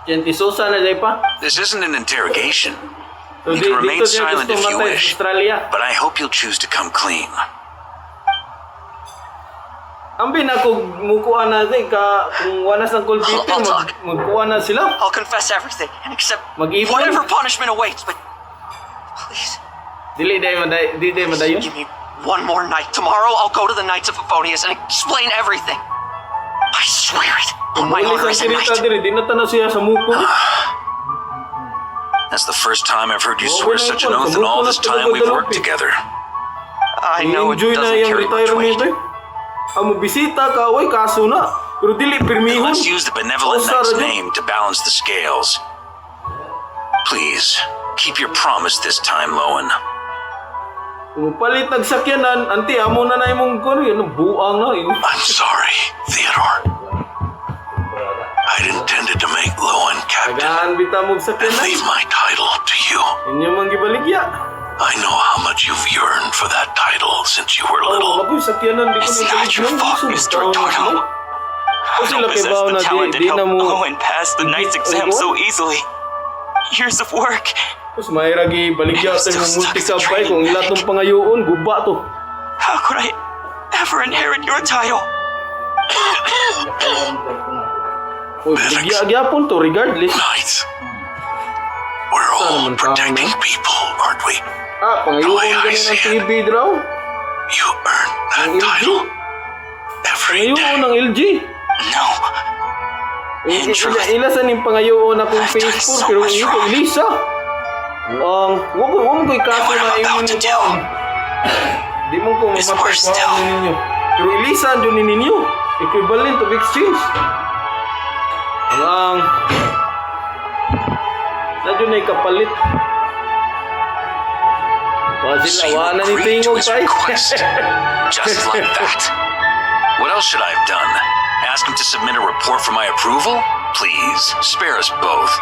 Yan Sosa na day pa. This isn't an interrogation. So, You can remain dito siya silent gusto if you matay sa wish, Australia. but I hope you'll choose to come clean. Ambi na kung mukuha na ka kung wanas ng kulbite, I'll talk. magkuha na sila. I'll confess everything and accept Mag-ipon. whatever punishment awaits, but please, Dili day madayon. give me one more night. Tomorrow I'll go to the Knights of Favonius and explain everything. I swear it on my Muli honor sa as a sirita knight. diri, di na tanaw siya sa muko. That's the first time I've heard you Oh, swear wala such an po. oath in all Kamuko this na time we've talaga worked Guadalupe. together. I know it Enjoy na doesn't yung carry much retirement weight. eh. Ang mabisita ka, oy, kaso na. Pero dili pirmihon. Let's use the benevolent Oh, sorry. knight's name to balance the scales. Please, keep your promise this time, Lowen. Kung palit nagsakyanan, anti, amo na na imong kuno, yan, buang na. I'm sorry, Theodore. I'd intended to make Lowen captain Agahan bita mong and sakyanan. leave my title to you. Inyo mang gibaligya. I know how much you've yearned for that title since you were Oh, little. ako sakyanan, di ko It's na not your fault, Mr. Adorno. I don't possess the talent that helped Owen pass the knight's exam so easily. Years of work. Tapos may ragi baligya I'm sa still imong stuck as a multi-sabay training kung ilatong medic. pangayoon, guba to. How could I ever inherit your title? Uy, baligya gyapon to, regardless. Knights, we're Saan all naman tao, protecting no? people, aren't we? Ah, pangayoon The way I ganun see ang it. TV draw. You earned that Ang LG. title every Pangayoon day. ng LG. No. In truth, Ilasan yung pangayoon akong I've done Facebook, so pero much hindi ko wrong. ilisa. Wag mo ko'y kaso what na I'm about inyo to ninyo. do Di mo ko is mamatay worse ko still. ninyo. Pero ilisan dun ninyo. Equivalent of exchange. Na dun ay kapalit. So you Wala na ni agreed to tingog his tay. request. Just like that. What else should I have done? Ask him to submit a report for my approval? Please, spare us both.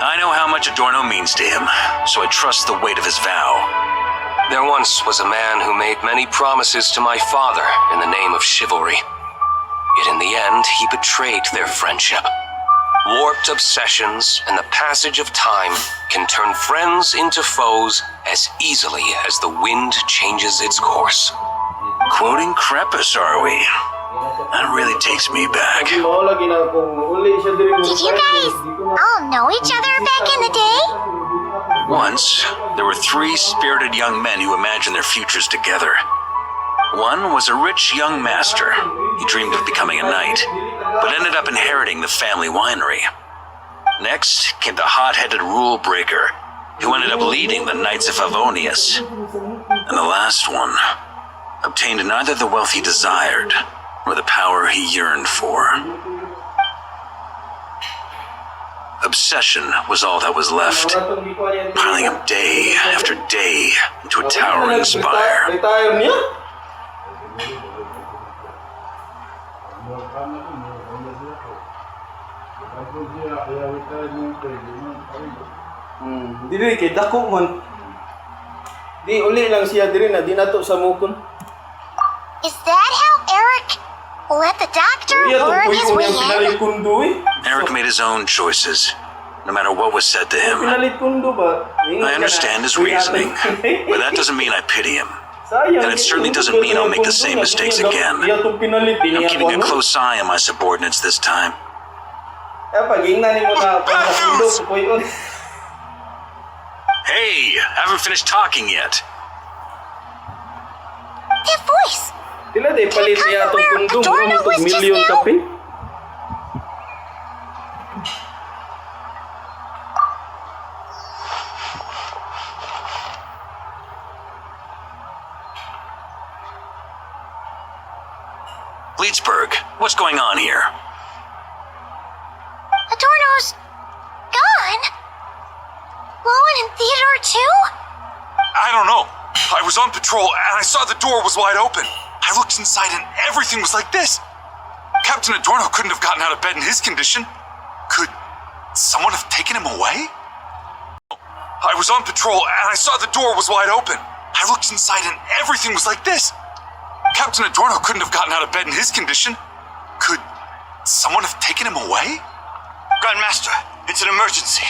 I know how much Adorno means to him, so I trust the weight of his vow. There once was a man who made many promises to my father in the name of chivalry. Yet in the end, he betrayed their friendship. Warped obsessions and the passage of time can turn friends into foes as easily as the wind changes its course. Quoting Crepus, are we? That really takes me back. Did you guys all know each other back in the day? Once, there were 3 spirited young men who imagined their futures together. One was a rich young master. He dreamed of becoming a knight, but ended up inheriting the family winery. Next came the hot-headed rule breaker, who ended up leading the Knights of Favonius. And the last one obtained neither the wealth he desired nor the power he yearned for. Obsession was all that was left, piling up day after day into a towering spire. Retire niya? Dili kay dako man. Di uli lang siya diri na di nato sa mukon. Is that how Eric let the doctor Iya to learn koy his ko way yang pinalit in? kundo eh. Eric made his own choices, no matter what was said to him. Pinalit kundo ba? I understand his reasoning, but that doesn't mean I pity him. And it certainly doesn't mean I'll make the same mistakes again. I'm keeping a close eye on my subordinates this time. Hey, haven't finished talking yet. That voice! Tila day palit niya itong kundong. Adorno Ano was itong just milyon now? kapin? Bleedsburg, what's going on here? Adorno's gone? Lowen and Theodore too? I don't know. I was on patrol and I saw the door was wide open. I looked inside and everything was like this. Captain Adorno couldn't have gotten out of bed in his condition. Could someone have taken him away? I was on patrol and I saw the door was wide open. I looked inside and everything was like this. Captain Adorno couldn't have gotten out of bed in his condition. Could someone have taken him away? Grandmaster, it's an emergency.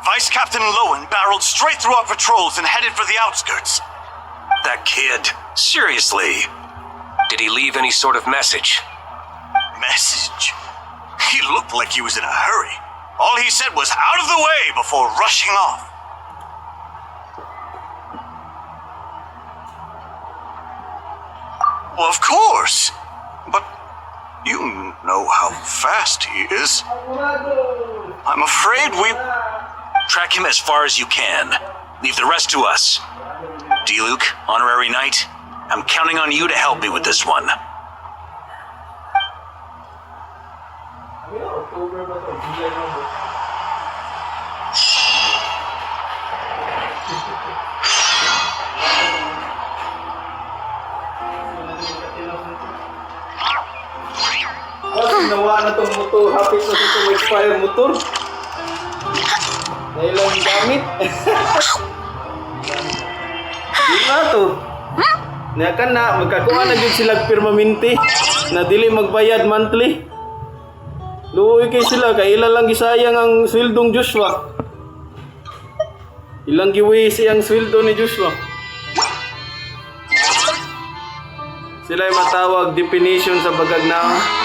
Vice Captain Lowen barreled straight through our patrols and headed for the outskirts. That kid. Seriously. Did he leave any sort of message? Message? He looked like he was in a hurry. All he said was out of the way before rushing off. Well, of course. But you know how fast he is. I'm afraid we... Track him as far as you can. Leave the rest to us. D-Luke, honorary knight, I'm counting on you to help me with this one. Ginawa na itong motor. Hapit na itong expire motor. Na ilang gamit. Di na to. Nga ka na, magkakuha na din sila permanente na dili magbayad monthly. Luoy kay sila, kay ilan lang gisayang ang swildong Joshua. Ilang giwisi ang sweldo ni Joshua. Sila ay matawag definition sa bagagnaw.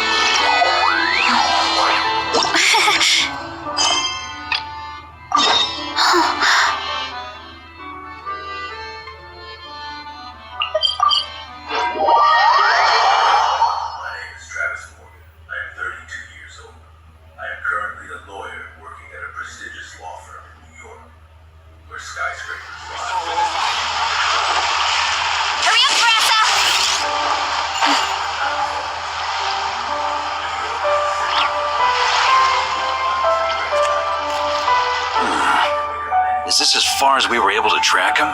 far as we were able to track him?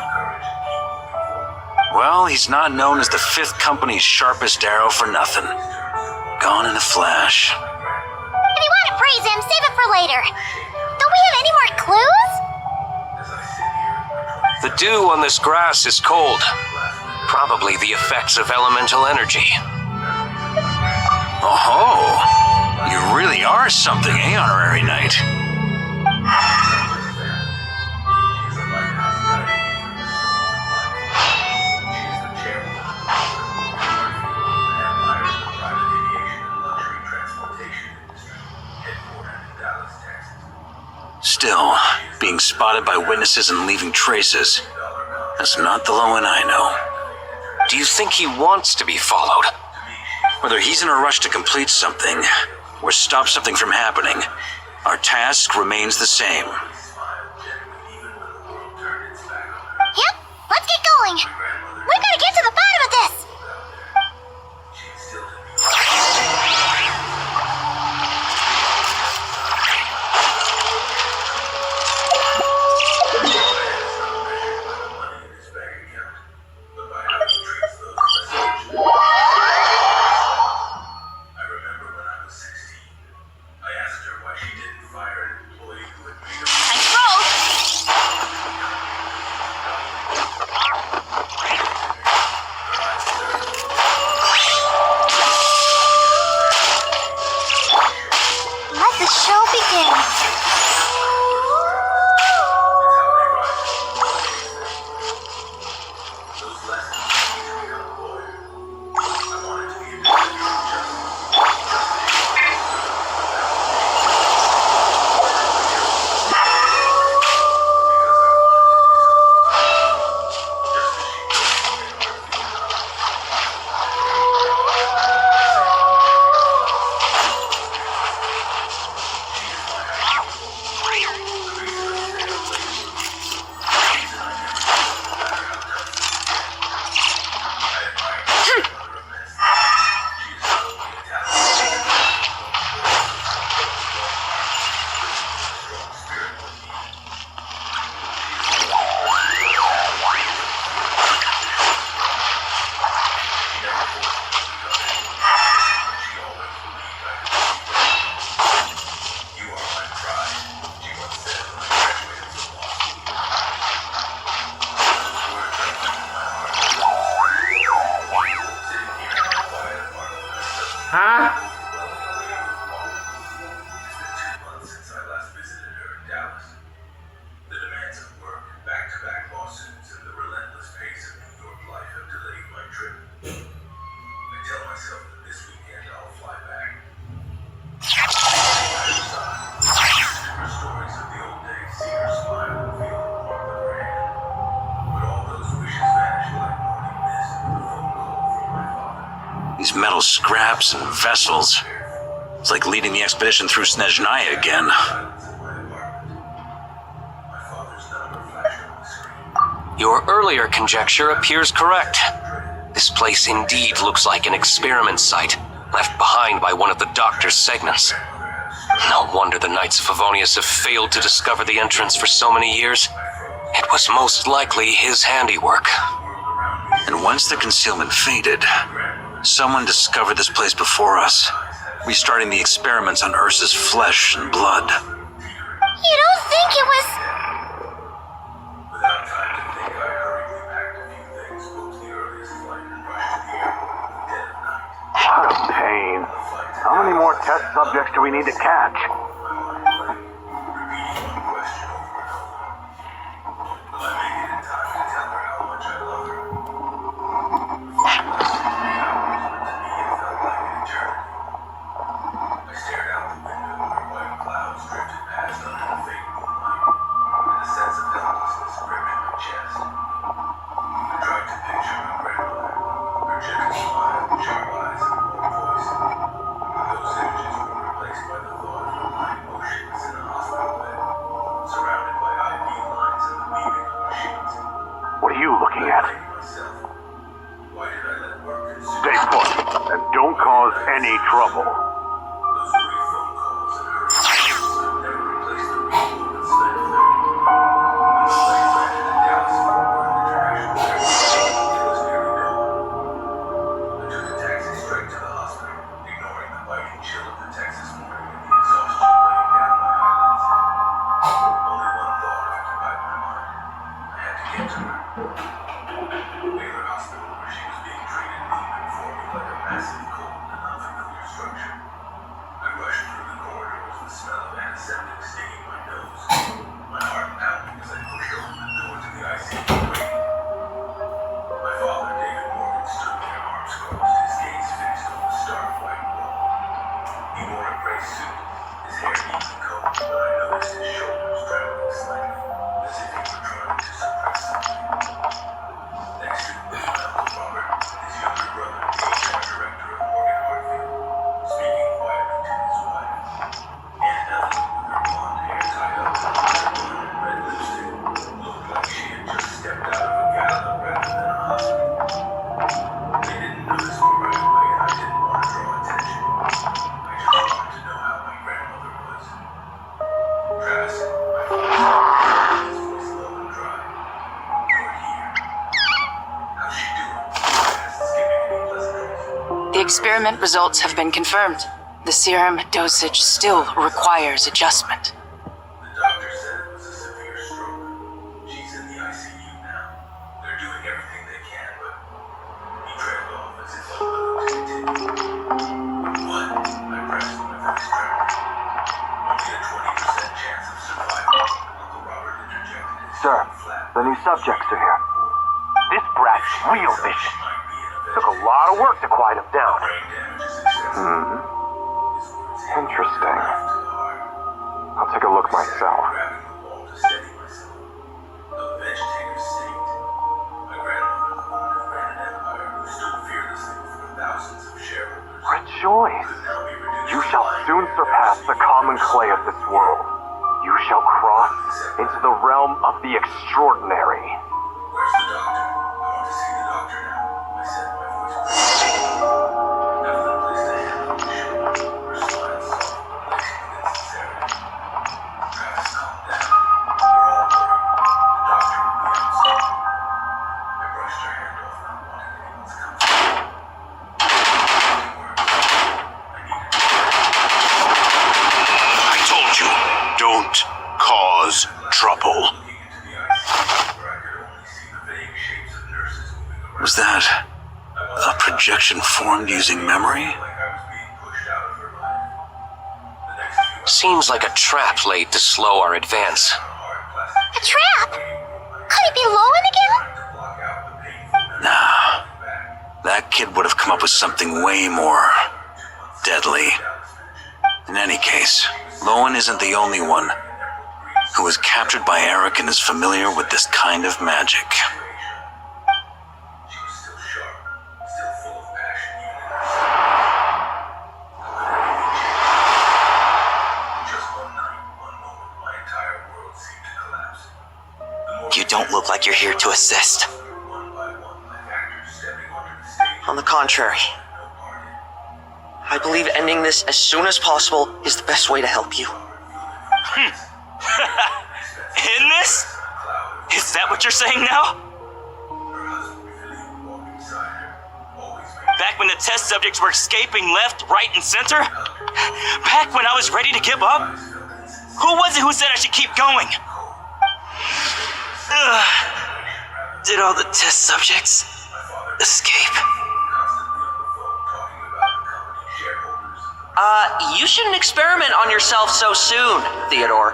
Well, he's not known as the Fifth Company's sharpest arrow for nothing. Gone in a flash. If you want to praise him, save it for later. Don't we have any more clues? The dew on this grass is cold. Probably the effects of elemental energy. Oh, you really are something, eh, Honorary Knight? Still, being spotted by witnesses and leaving traces, that's not the Lowen I know. Do you think he wants to be followed? Whether he's in a rush to complete something, or stop something from happening, our task remains the same. Yep, let's get going. We gotta get to the bottom of this. Let the show begin. Ha? These metal scraps and vessels. It's like leading the expedition through Snezhnaya again. Your earlier conjecture appears correct. This place indeed looks like an experiment site, left behind by one of the Doctor's segments. No wonder the Knights of Favonius have failed to discover the entrance for so many years. It was most likely his handiwork. And once the concealment faded, someone discovered this place before us, restarting the experiments on Ursa's flesh and blood. You don't think it was... What a pain. How many more test subjects do we need to catch? What are you looking at? Stay put, and don't cause any trouble. experiment results have been confirmed. The serum dosage still requires adjustment. The doctor said it was a severe stroke. She's in the ICU now. They're doing everything they can, but he trailed off as if all the continued. What? I pressed him with his tremor. Only a 20% chance of survival. Uncle Robert interjected his Sir, flat. the new subjects are here. This brat's real vicious. Took a lot of work to quiet him down. Brain damage is excessive. Interesting. I'll take a look myself. Grabbing the wall to steady myself. A vegetative state. My grandmother, the woman who ran an empire, who stood fearlessly before thousands of shareholders, Rejoice! could now be reduced You to shall life soon in surpass the common clay of this world. You shall cross into the realm of the extraordinary. Where's the doctor? I want to see the doctor now. I said, my voice breaking. Evelyn placed a hand on my shoulder. Her smile soft, placing against his area. Travis, calm down. We're all worried. The doctor will be out soon. I brushed her hand off, not wanting anyone's comfort. I told you, don't cause trouble. Was that a projection formed using memory? Seems like a trap laid to slow our advance. A trap? Could it be Lowen again? Nah. That kid would have come up with something way more deadly. In any case, Lowen isn't the only one who was captured by Eric and is familiar with this kind of magic. You don't look like you're here to assist. On the contrary, I believe ending this as soon as possible is the best way to help you. In this? Is that what you're saying now? Back when the test subjects were escaping left, right, and center? Back when I was ready to give up? Who was it who said I should keep going? Did all the test subjects escape? You shouldn't experiment on yourself so soon, Theodore.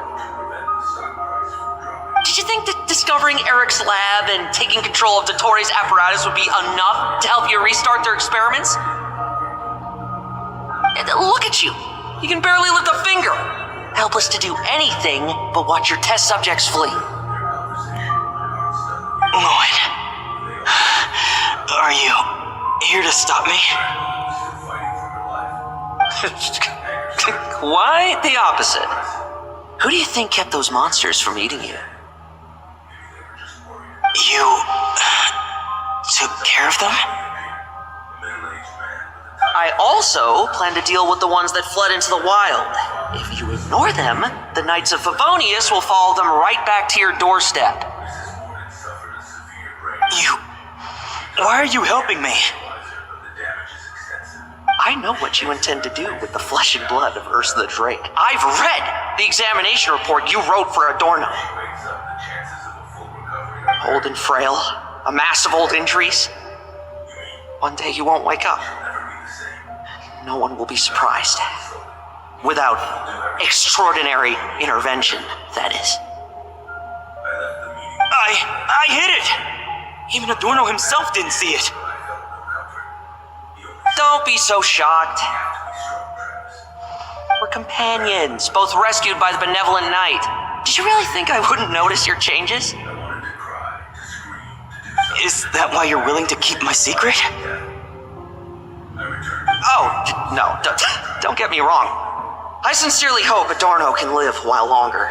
Did you think that discovering Eric's lab and taking control of Dottoro's apparatus would be enough to help you restart their experiments? And look at you! You can barely lift a finger! Helpless to do anything but watch your test subjects flee. Lloyd, are you here to stop me? Quite the opposite. Who do you think kept those monsters from eating you? You took care of them? I also plan to deal with the ones that fled into the wild. If you ignore them, the Knights of Favonius will follow them right back to your doorstep. Why are you helping me? I know what you intend to do with the flesh and blood of Ursa the Drake. I've read the examination report you wrote for Adorno. Old and frail, a mass of old injuries. One day you won't wake up. No one will be surprised. Without extraordinary intervention, that is. I hid it! Even Adorno himself didn't see it. Don't be so shocked. We're companions, both rescued by the benevolent knight. Did you really think I wouldn't notice your changes? Is that why you're willing to keep my secret? Oh, no, don't get me wrong. I sincerely hope Adorno can live a while longer.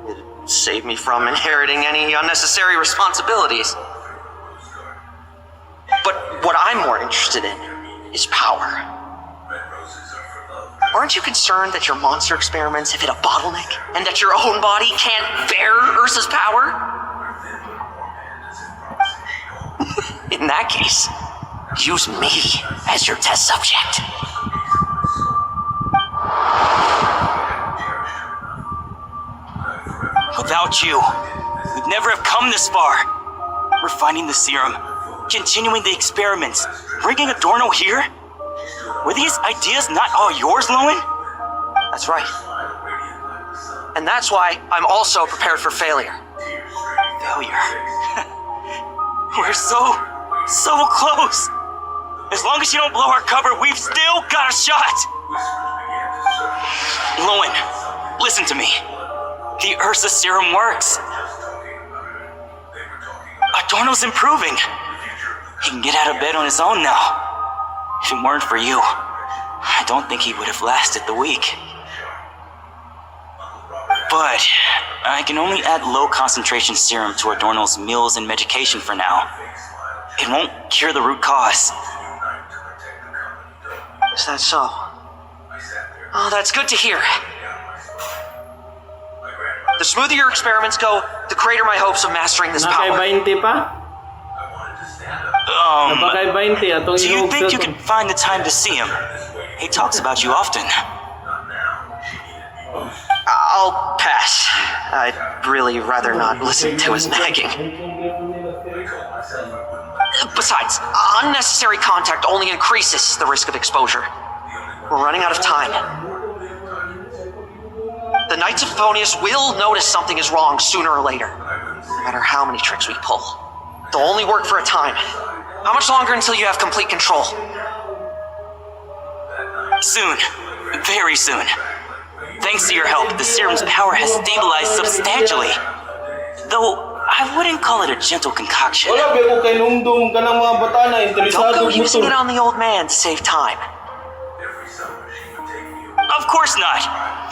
It'd save me from inheriting any unnecessary responsibilities. But what I'm more interested in is power. Aren't you concerned that your monster experiments have hit a bottleneck and that your own body can't bear Ursa's power? In that case, Use me as your test subject. Without you, we'd never have come this far. Refining the serum, continuing the experiments, bringing Adorno here? Were these ideas not all yours, Lowen? That's right. And that's why I'm also prepared for failure. Failure. We're so close. As long as you don't blow our cover, we've still got a shot. Lowen, listen to me. The Ursa serum works. Adorno's improving. He can get out of bed on his own now. If it weren't for you, I don't think he would have lasted the week. But I can only add low concentration serum to Adorno's meals and medication for now. It won't cure the root cause. Is that so? Oh, that's good to hear. The smoother your experiments go, the greater my hopes of mastering this Nakay power. 20 pa? Napakay 20 atong Do you ihog think sa you can find the time to see him? He talks about you often. I'll pass. I'd really rather not listen to his nagging. Besides, unnecessary contact only increases the risk of exposure. We're running out of time. The Knights of Favonius will notice something is wrong sooner or later, no matter how many tricks we pull. They'll only work for a time. How much longer until you have complete control? Soon. Very soon. Thanks to your help, the serum's power has stabilized substantially. Though, I wouldn't call it a gentle concoction. Wala ba ko kay nungdong ka ng mga bata na Don't interesado go using it motor. on the old man to save time. Of course not.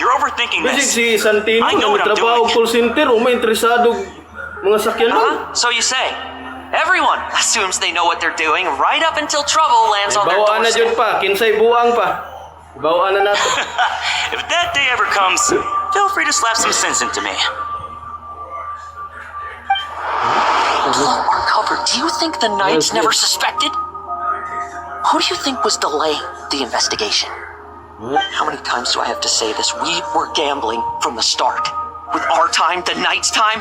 You're overthinking Bisig this. si Santino I know na what I'm trabaho doing. call center o may interesado mga sakyan nun. So you say. Everyone assumes they know what they're doing right up until trouble lands on their Bawaan na doorstep. dyan pa, kinsay buang pa. Bawaan na nato. If that day ever comes, feel free to slap some sense into me. Blow our cover. Do you think the Knights never suspected? Who do you think was delaying the investigation? How many times do I have to say this? We were gambling from the start. With our time, the Knight's time,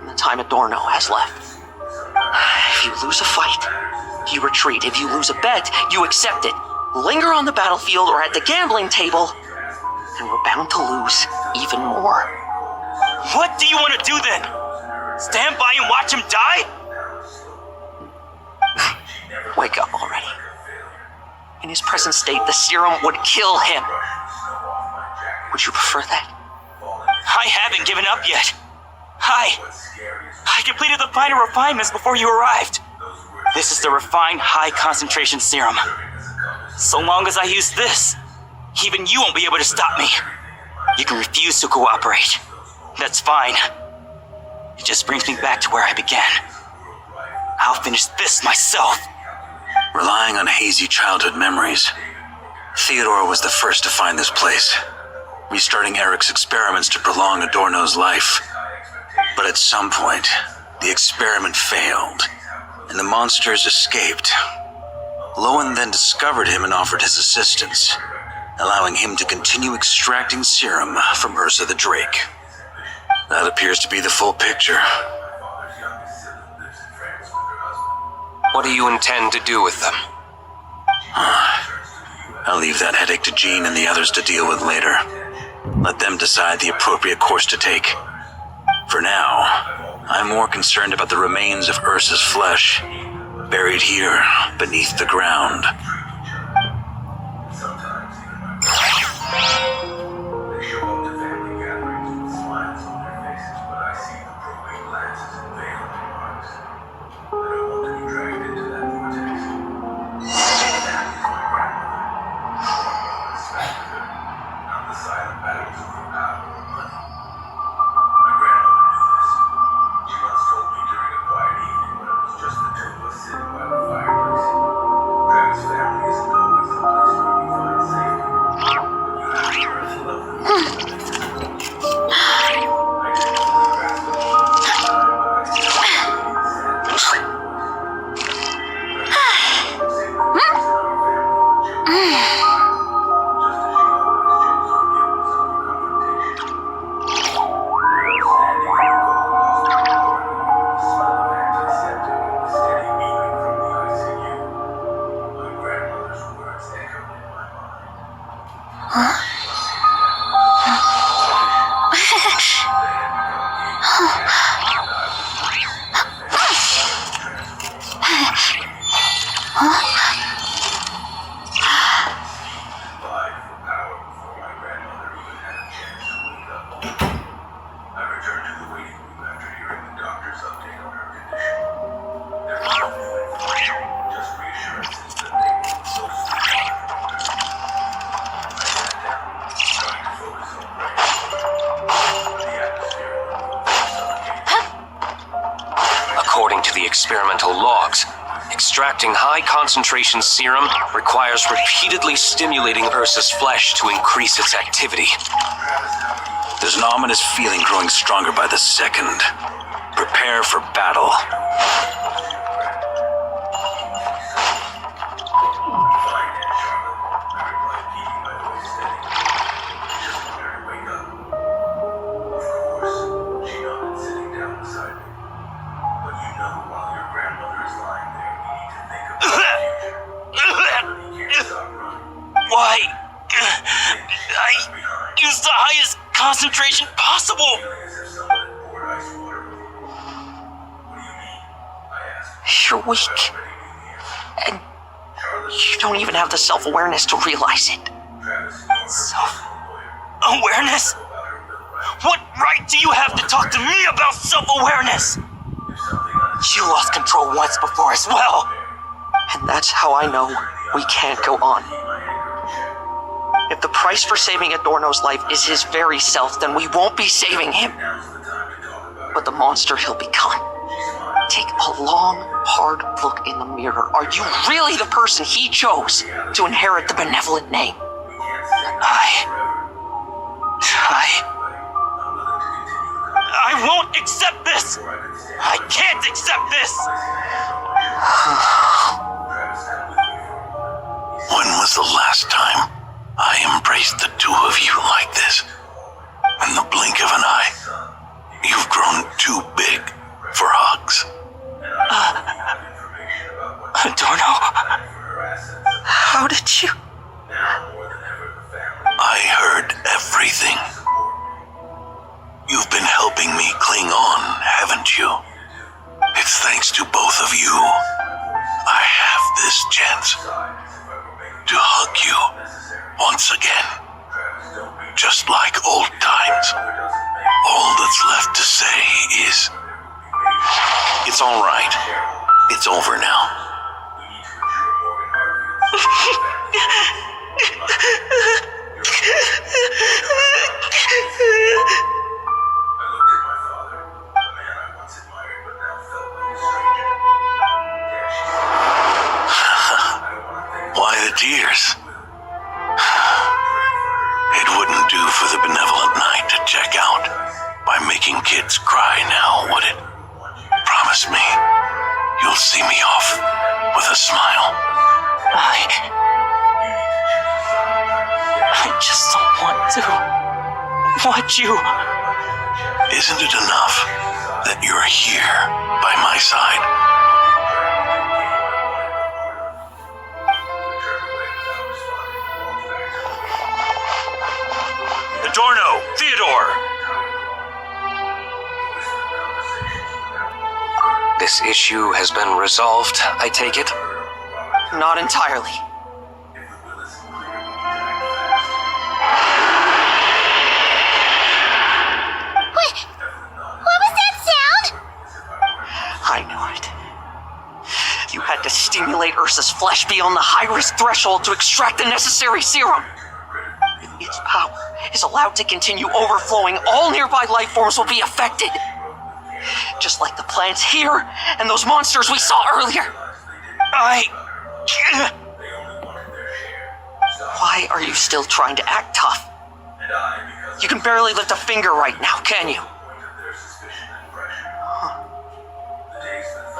and the time Adorno has left. If you lose a fight, you retreat. If you lose a bet, you accept it. Linger on the battlefield or at the gambling table, and we're bound to lose even more. What do you want to do then? Stand by and watch him die? Wake up already. In his present state, the serum would kill him. Would you prefer that? I haven't given up yet. I completed the final refinements before you arrived. This is the refined high concentration serum. So long as I use this, even you won't be able to stop me. You can refuse to cooperate. That's fine. It just brings me back to where I began. I'll finish this myself. Relying on hazy childhood memories, Theodore was the first to find this place, restarting Eric's experiments to prolong Adorno's life. But at some point, the experiment failed, and the monsters escaped. Lowen then discovered him and offered his assistance, allowing him to continue extracting serum from Ursa the Drake. That appears to be the full picture. What do you intend to do with them? I'll leave that headache to Jean and the others to deal with later. Let them decide the appropriate course to take. For now, I'm more concerned about the remains of Ursa's flesh, buried here beneath the ground. They show up to family gatherings with smiles on their faces, but I see the probing glances and veiled remarks. I don't want to be dragged into that vortex. That is my grandmother. I respect her, not the silent battles over power or money. My grandmother knew this. She once told me during a quiet evening when it was just the two of us sitting by the fireplace. Travis' family Extracting high concentration serum requires repeatedly stimulating Ursa's flesh to increase its activity. There's an ominous feeling growing stronger by the second. Prepare for battle. Why? I used the highest concentration possible. You're weak. And you don't even have the self-awareness to realize it. Self-awareness? What right do you have to talk to me about self-awareness? You lost control once before as well. And that's how I know we can't go on. If the price for saving Adorno's life is his very self, then we won't be saving him, but the monster he'll become. Take a long, hard look in the mirror. Are you really the person he chose to inherit the benevolent name? I won't accept this! I can't accept this! When was the last time I embraced the two of you like this? In the blink of an eye, you've grown too big for hugs. Adorno? How did you? I heard everything. You've been helping me cling on, haven't you? It's thanks to both of you I have this chance to hug you once again. Just like old times. All that's left to say is, it's all right. It's over now. Why the tears? It wouldn't do for the benevolent knight to check out by making kids cry now, would it? Promise me you'll see me off with a smile. I just don't want to. Want you. Isn't it enough that you're here by my side? Adorno! Theodore! This issue has been resolved, I take it? Not entirely. What was that sound? I knew it. You had to stimulate Ursa's flesh beyond the high-risk threshold to extract the necessary serum. If its power is allowed to continue overflowing, all nearby life forms will be affected. Just like the plants here and those monsters we saw earlier. Why are you still trying to act tough? You can barely lift a finger right now, can you?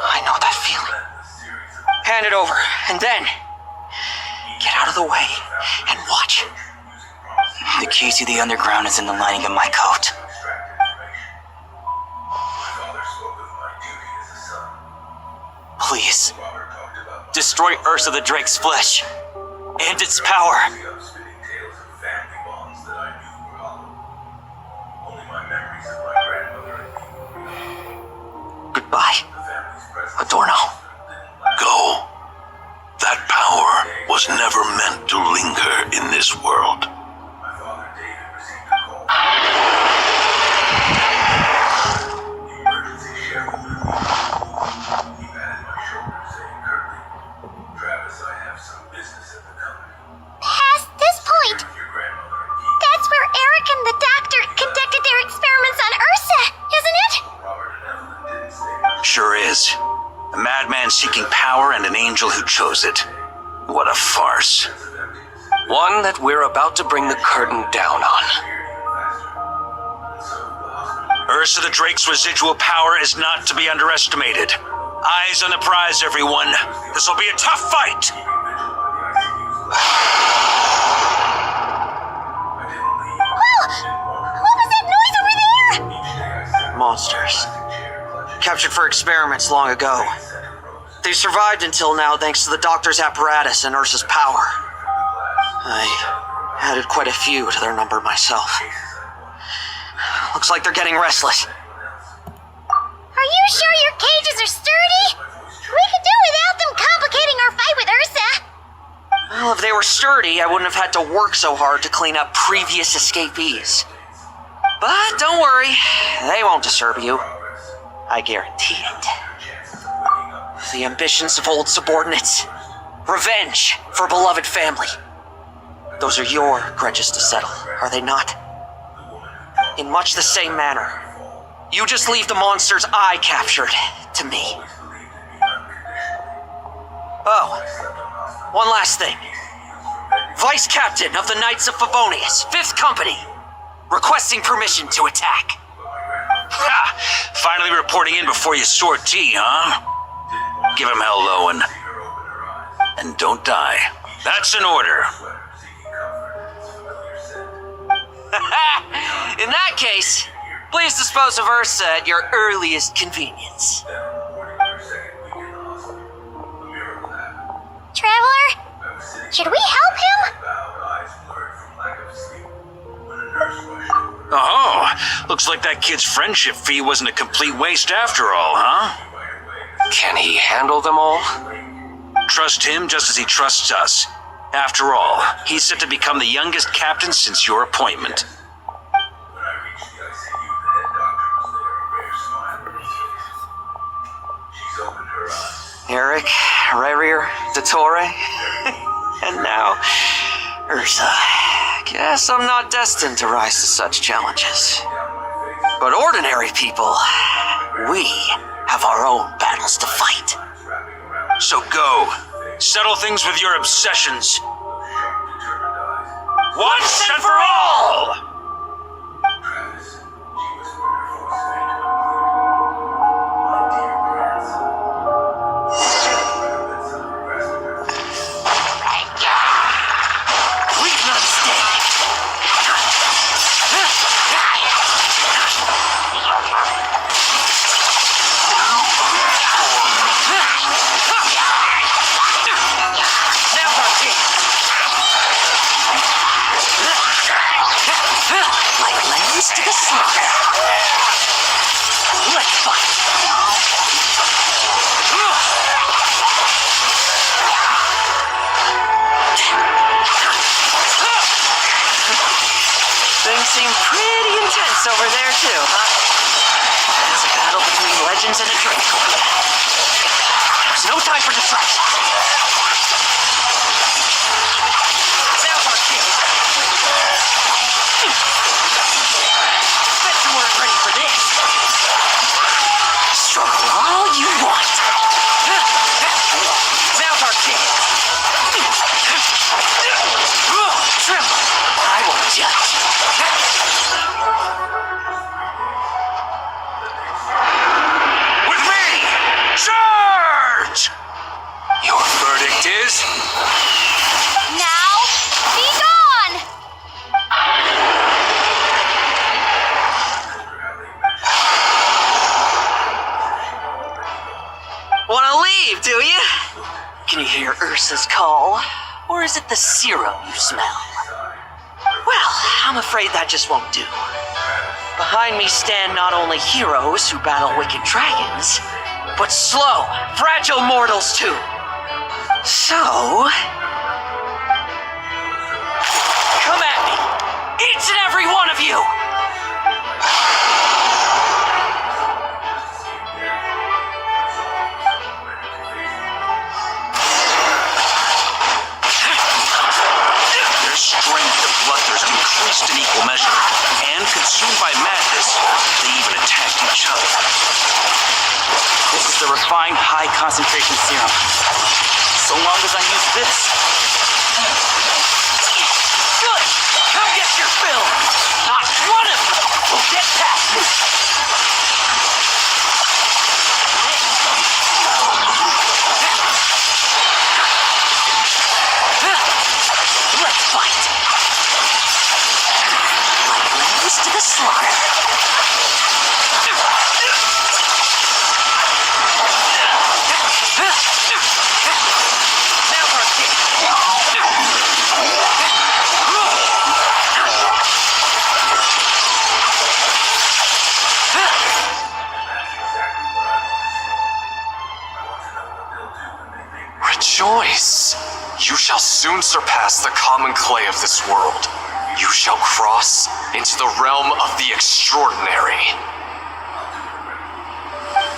I know that feeling. Hand it over, and then get out of the way and watch. The key to the underground is in the lining of my coat. Please, destroy Ursa the Drake's flesh and its power. Goodbye, Adorno. Go. That power was never meant to linger in this world. Past this point, that's where Eric and the doctor conducted their experiments on Ursa, isn't it? Sure is. A madman seeking power and an angel chose it. What a farce. One that we're about to bring the curtain down on. Ursa the Drake's residual power is not to be underestimated. Eyes on the prize, everyone. This will be a tough fight. What was that noise over there? Monsters. Captured for experiments long ago. They survived until now thanks to the doctor's apparatus and Ursa's power. I added quite a few to their number myself. Looks like they're getting restless. Are you sure your cages are sturdy? We could do without them complicating our fight with Ursa. Well, if they were sturdy, I wouldn't have had to work so hard to clean up previous escapees. But don't worry, they won't disturb you. I guarantee it. The ambitions of old subordinates. Revenge for beloved family. Those are your grudges to settle, are they not? In much the same manner, you just leave the monsters I captured to me. Oh, one last thing. Vice Captain of the Knights of Favonius, 5th Company, requesting permission to attack. Ha! Finally reporting in before you sort tea, huh? Give him hell, Lowen. And don't die. That's an order. In that case, please dispose of Ursa at your earliest convenience. Traveler, should we help him? Oh, looks like that kid's friendship fee wasn't a complete waste after all, huh? Can he handle them all? Trust him just as he trusts us. After all, he's set to become the youngest captain since your appointment. Eric, Rerir, Dottore, and now Ursa. Guess I'm not destined to rise to such challenges. But ordinary people, we have our own battles to fight. So go. Settle things with your obsessions. Once and for all! Things seem pretty intense over there too, huh? It's a battle between legends and a drake. There's no time for distraction. Now's our chance. Bet you weren't ready for this. Struggle all you want. Now's our chance. Tremble. I won't judge. With me! Charge! Your verdict is? Now, be gone! Wanna leave, do you? Can you hear Ursa's call? Or is it the serum you smell? Well, I'm afraid that just won't do. Behind me stand not only heroes who battle wicked dragons, but slow, fragile mortals too. So, come at me, each and every one of you! Their strength and bloodthirst increased in equal measure, and consumed by madness, they even attacked each other. This is the refined high concentration serum. So long as I use this. Good! Come get your fill! Not one of you will get past me! Let's fight! Like lambs to the slaughter. Now for a kick. Rejoice! You shall soon surpass the common clay of this world. You shall cross into the realm of the extraordinary.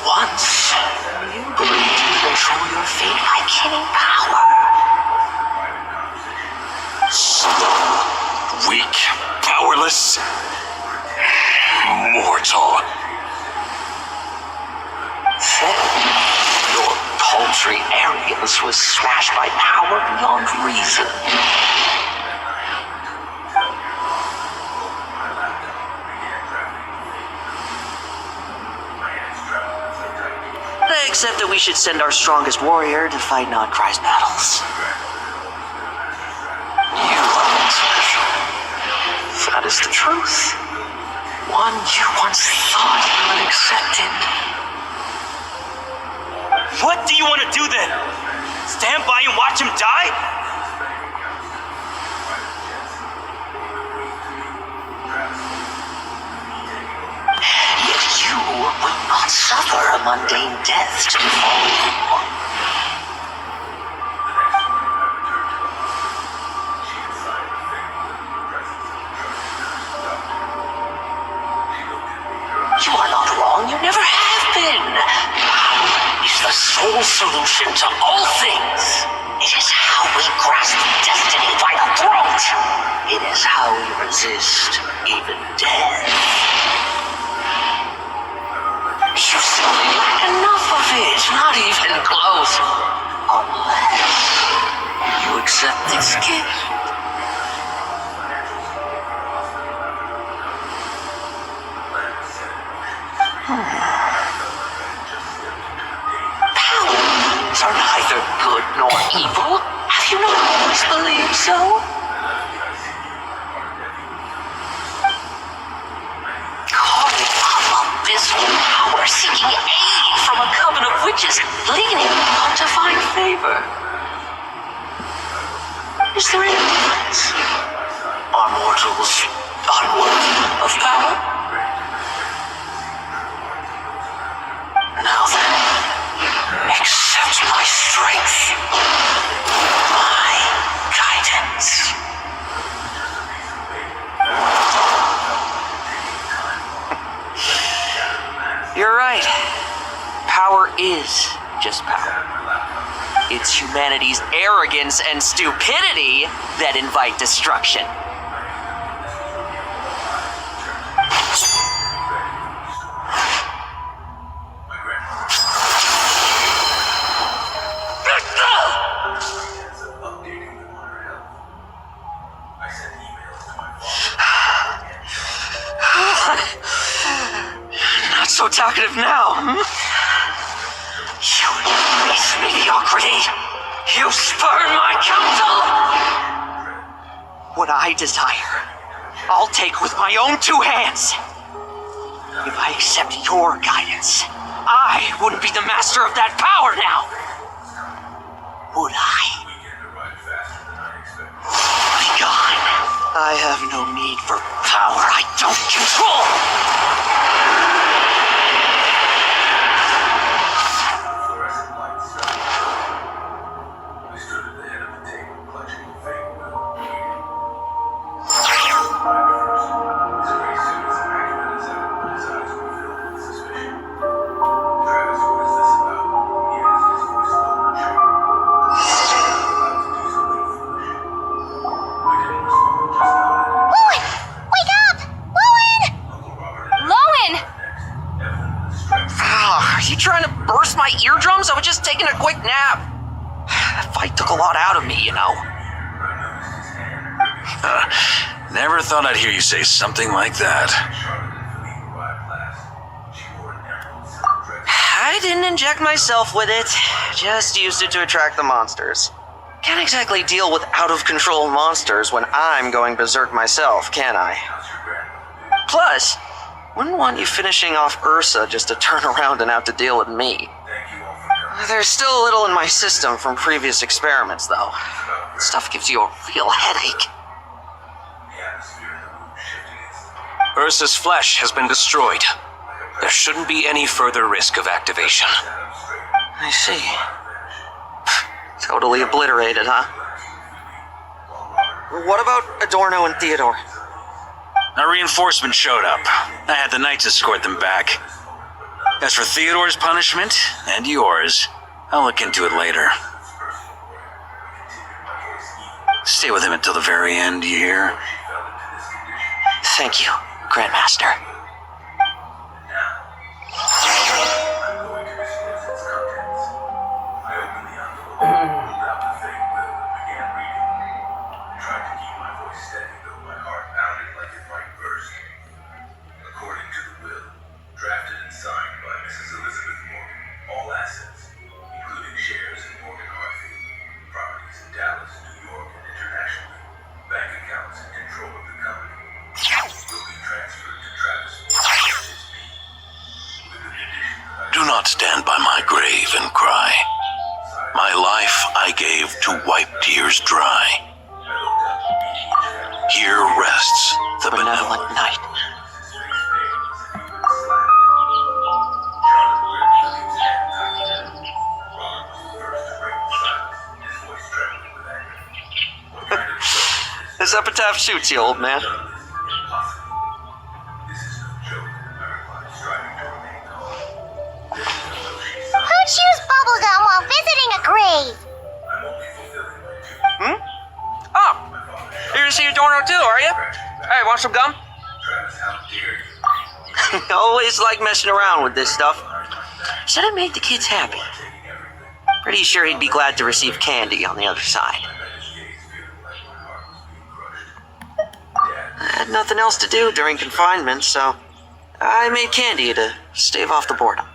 Once, you believed you could control your fate by killing power. Slow, weak, powerless, mortal. Your paltry arrogance was smashed by power beyond reason. Except that we should send our strongest warrior to fight Nodcry's battles. You are not special. That is the truth. One you once thought unaccepted. What do you want to do then? Stand by and watch him die? Yet you will not suffer a mundane death to befall you. You are not wrong, you never have been. Power is the sole solution to all things. It is how we grasp destiny by the throat. It is how we resist even death. You simply lack enough of it, not even close. Unless you accept this gift. Powers are neither good nor evil. Have you not always believed so? Calling up abysmal power, seeking aid from a coven of witches, leaning on divine favor. Is there any difference? Are mortals unworthy of power? Now then, accept my strength, my guidance. You're right. Power is just power. It's humanity's arrogance and stupidity that invite destruction. Not so talkative now, hmm? You embrace mediocrity. You spurn my counsel. What I desire, I'll take with my own two hands. If I accept your guidance, I wouldn't be the master of that power now. Would I? Be gone. I have no need for power I don't control. lot out of me, you know. Never thought I'd hear you say something like that. I didn't inject myself with it, just used it to attract the monsters. Can't exactly deal with out-of-control monsters when I'm going berserk myself, can I? Plus, wouldn't want you finishing off Ursa just to turn around and have to deal with me. There's still a little in my system from previous experiments, though. Stuff gives you a real headache. Ursa's flesh has been destroyed. There shouldn't be any further risk of activation. I see. Totally obliterated, huh? What about Adorno and Theodore? A reinforcement showed up. I had the knights escort them back. As for Theodore's punishment, and yours, I'll look into it later. Stay with him until the very end, you hear? Thank you, Grandmaster. Do not stand by my grave and cry. My life I gave to wipe tears dry. Here rests the benevolent Knight. This epitaph suits you, old man. Who chews bubblegum while visiting a grave? Oh, here to see Adorno too, are you? Hey, want some gum? Always like messing around with this stuff. Said it made the kids happy. Pretty sure he'd be glad to receive candy on the other side. I had nothing else to do during confinement, so I made candy to stave off the boredom.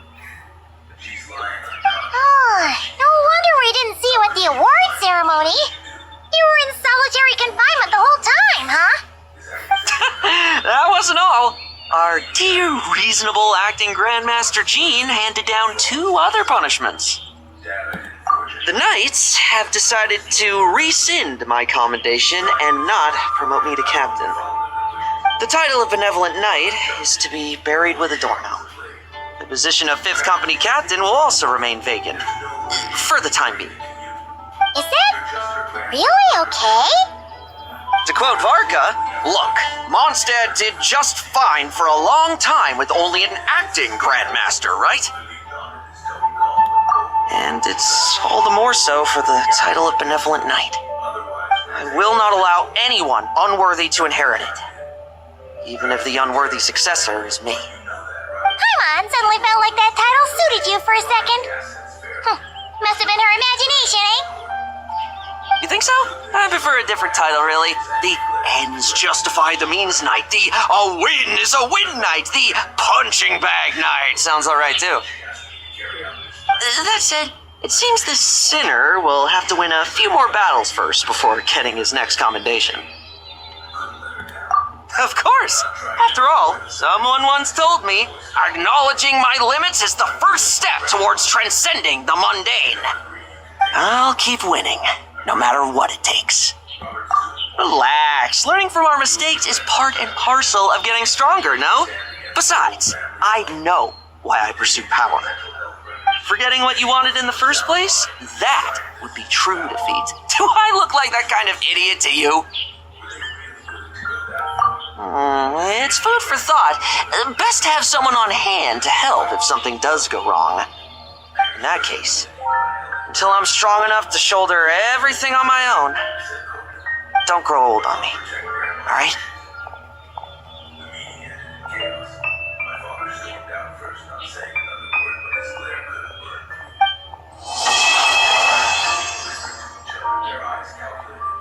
Oh, no wonder we didn't see you at the award ceremony. You were in solitary confinement the whole time, huh? That wasn't all. Our dear, reasonable acting Grandmaster Jean handed down 2 other punishments. The Knights have decided to rescind my commendation and not promote me to captain. The title of Benevolent Knight is to be buried with Adorno. The position of 5th Company Captain will also remain vacant, for the time being. Is that really okay? To quote Varka, look, Mondstadt did just fine for a long time with only an acting Grandmaster, right? And it's all the more so for the title of Benevolent Knight. I will not allow anyone unworthy to inherit it, even if the unworthy successor is me. Paimon suddenly felt like that title suited you for a second. Must have been her imagination, eh? You think so? I prefer a different title, really. The ends justify the means knight. The a win is a win knight. The punching bag knight sounds alright, too. That said, it seems the sinner will have to win a few more battles first before getting his next commendation. Of course. After all, someone once told me, acknowledging my limits is the first step towards transcending the mundane. I'll keep winning, no matter what it takes. Relax. Learning from our mistakes is part and parcel of getting stronger, no? Besides, I know why I pursue power. Forgetting what you wanted in the first place? That would be true defeat. Do I look like that kind of idiot to you? It's food for thought. Best to have someone on hand to help if something does go wrong. In that case, until I'm strong enough to shoulder everything on my own, don't grow old on me, alright? their eyes calculated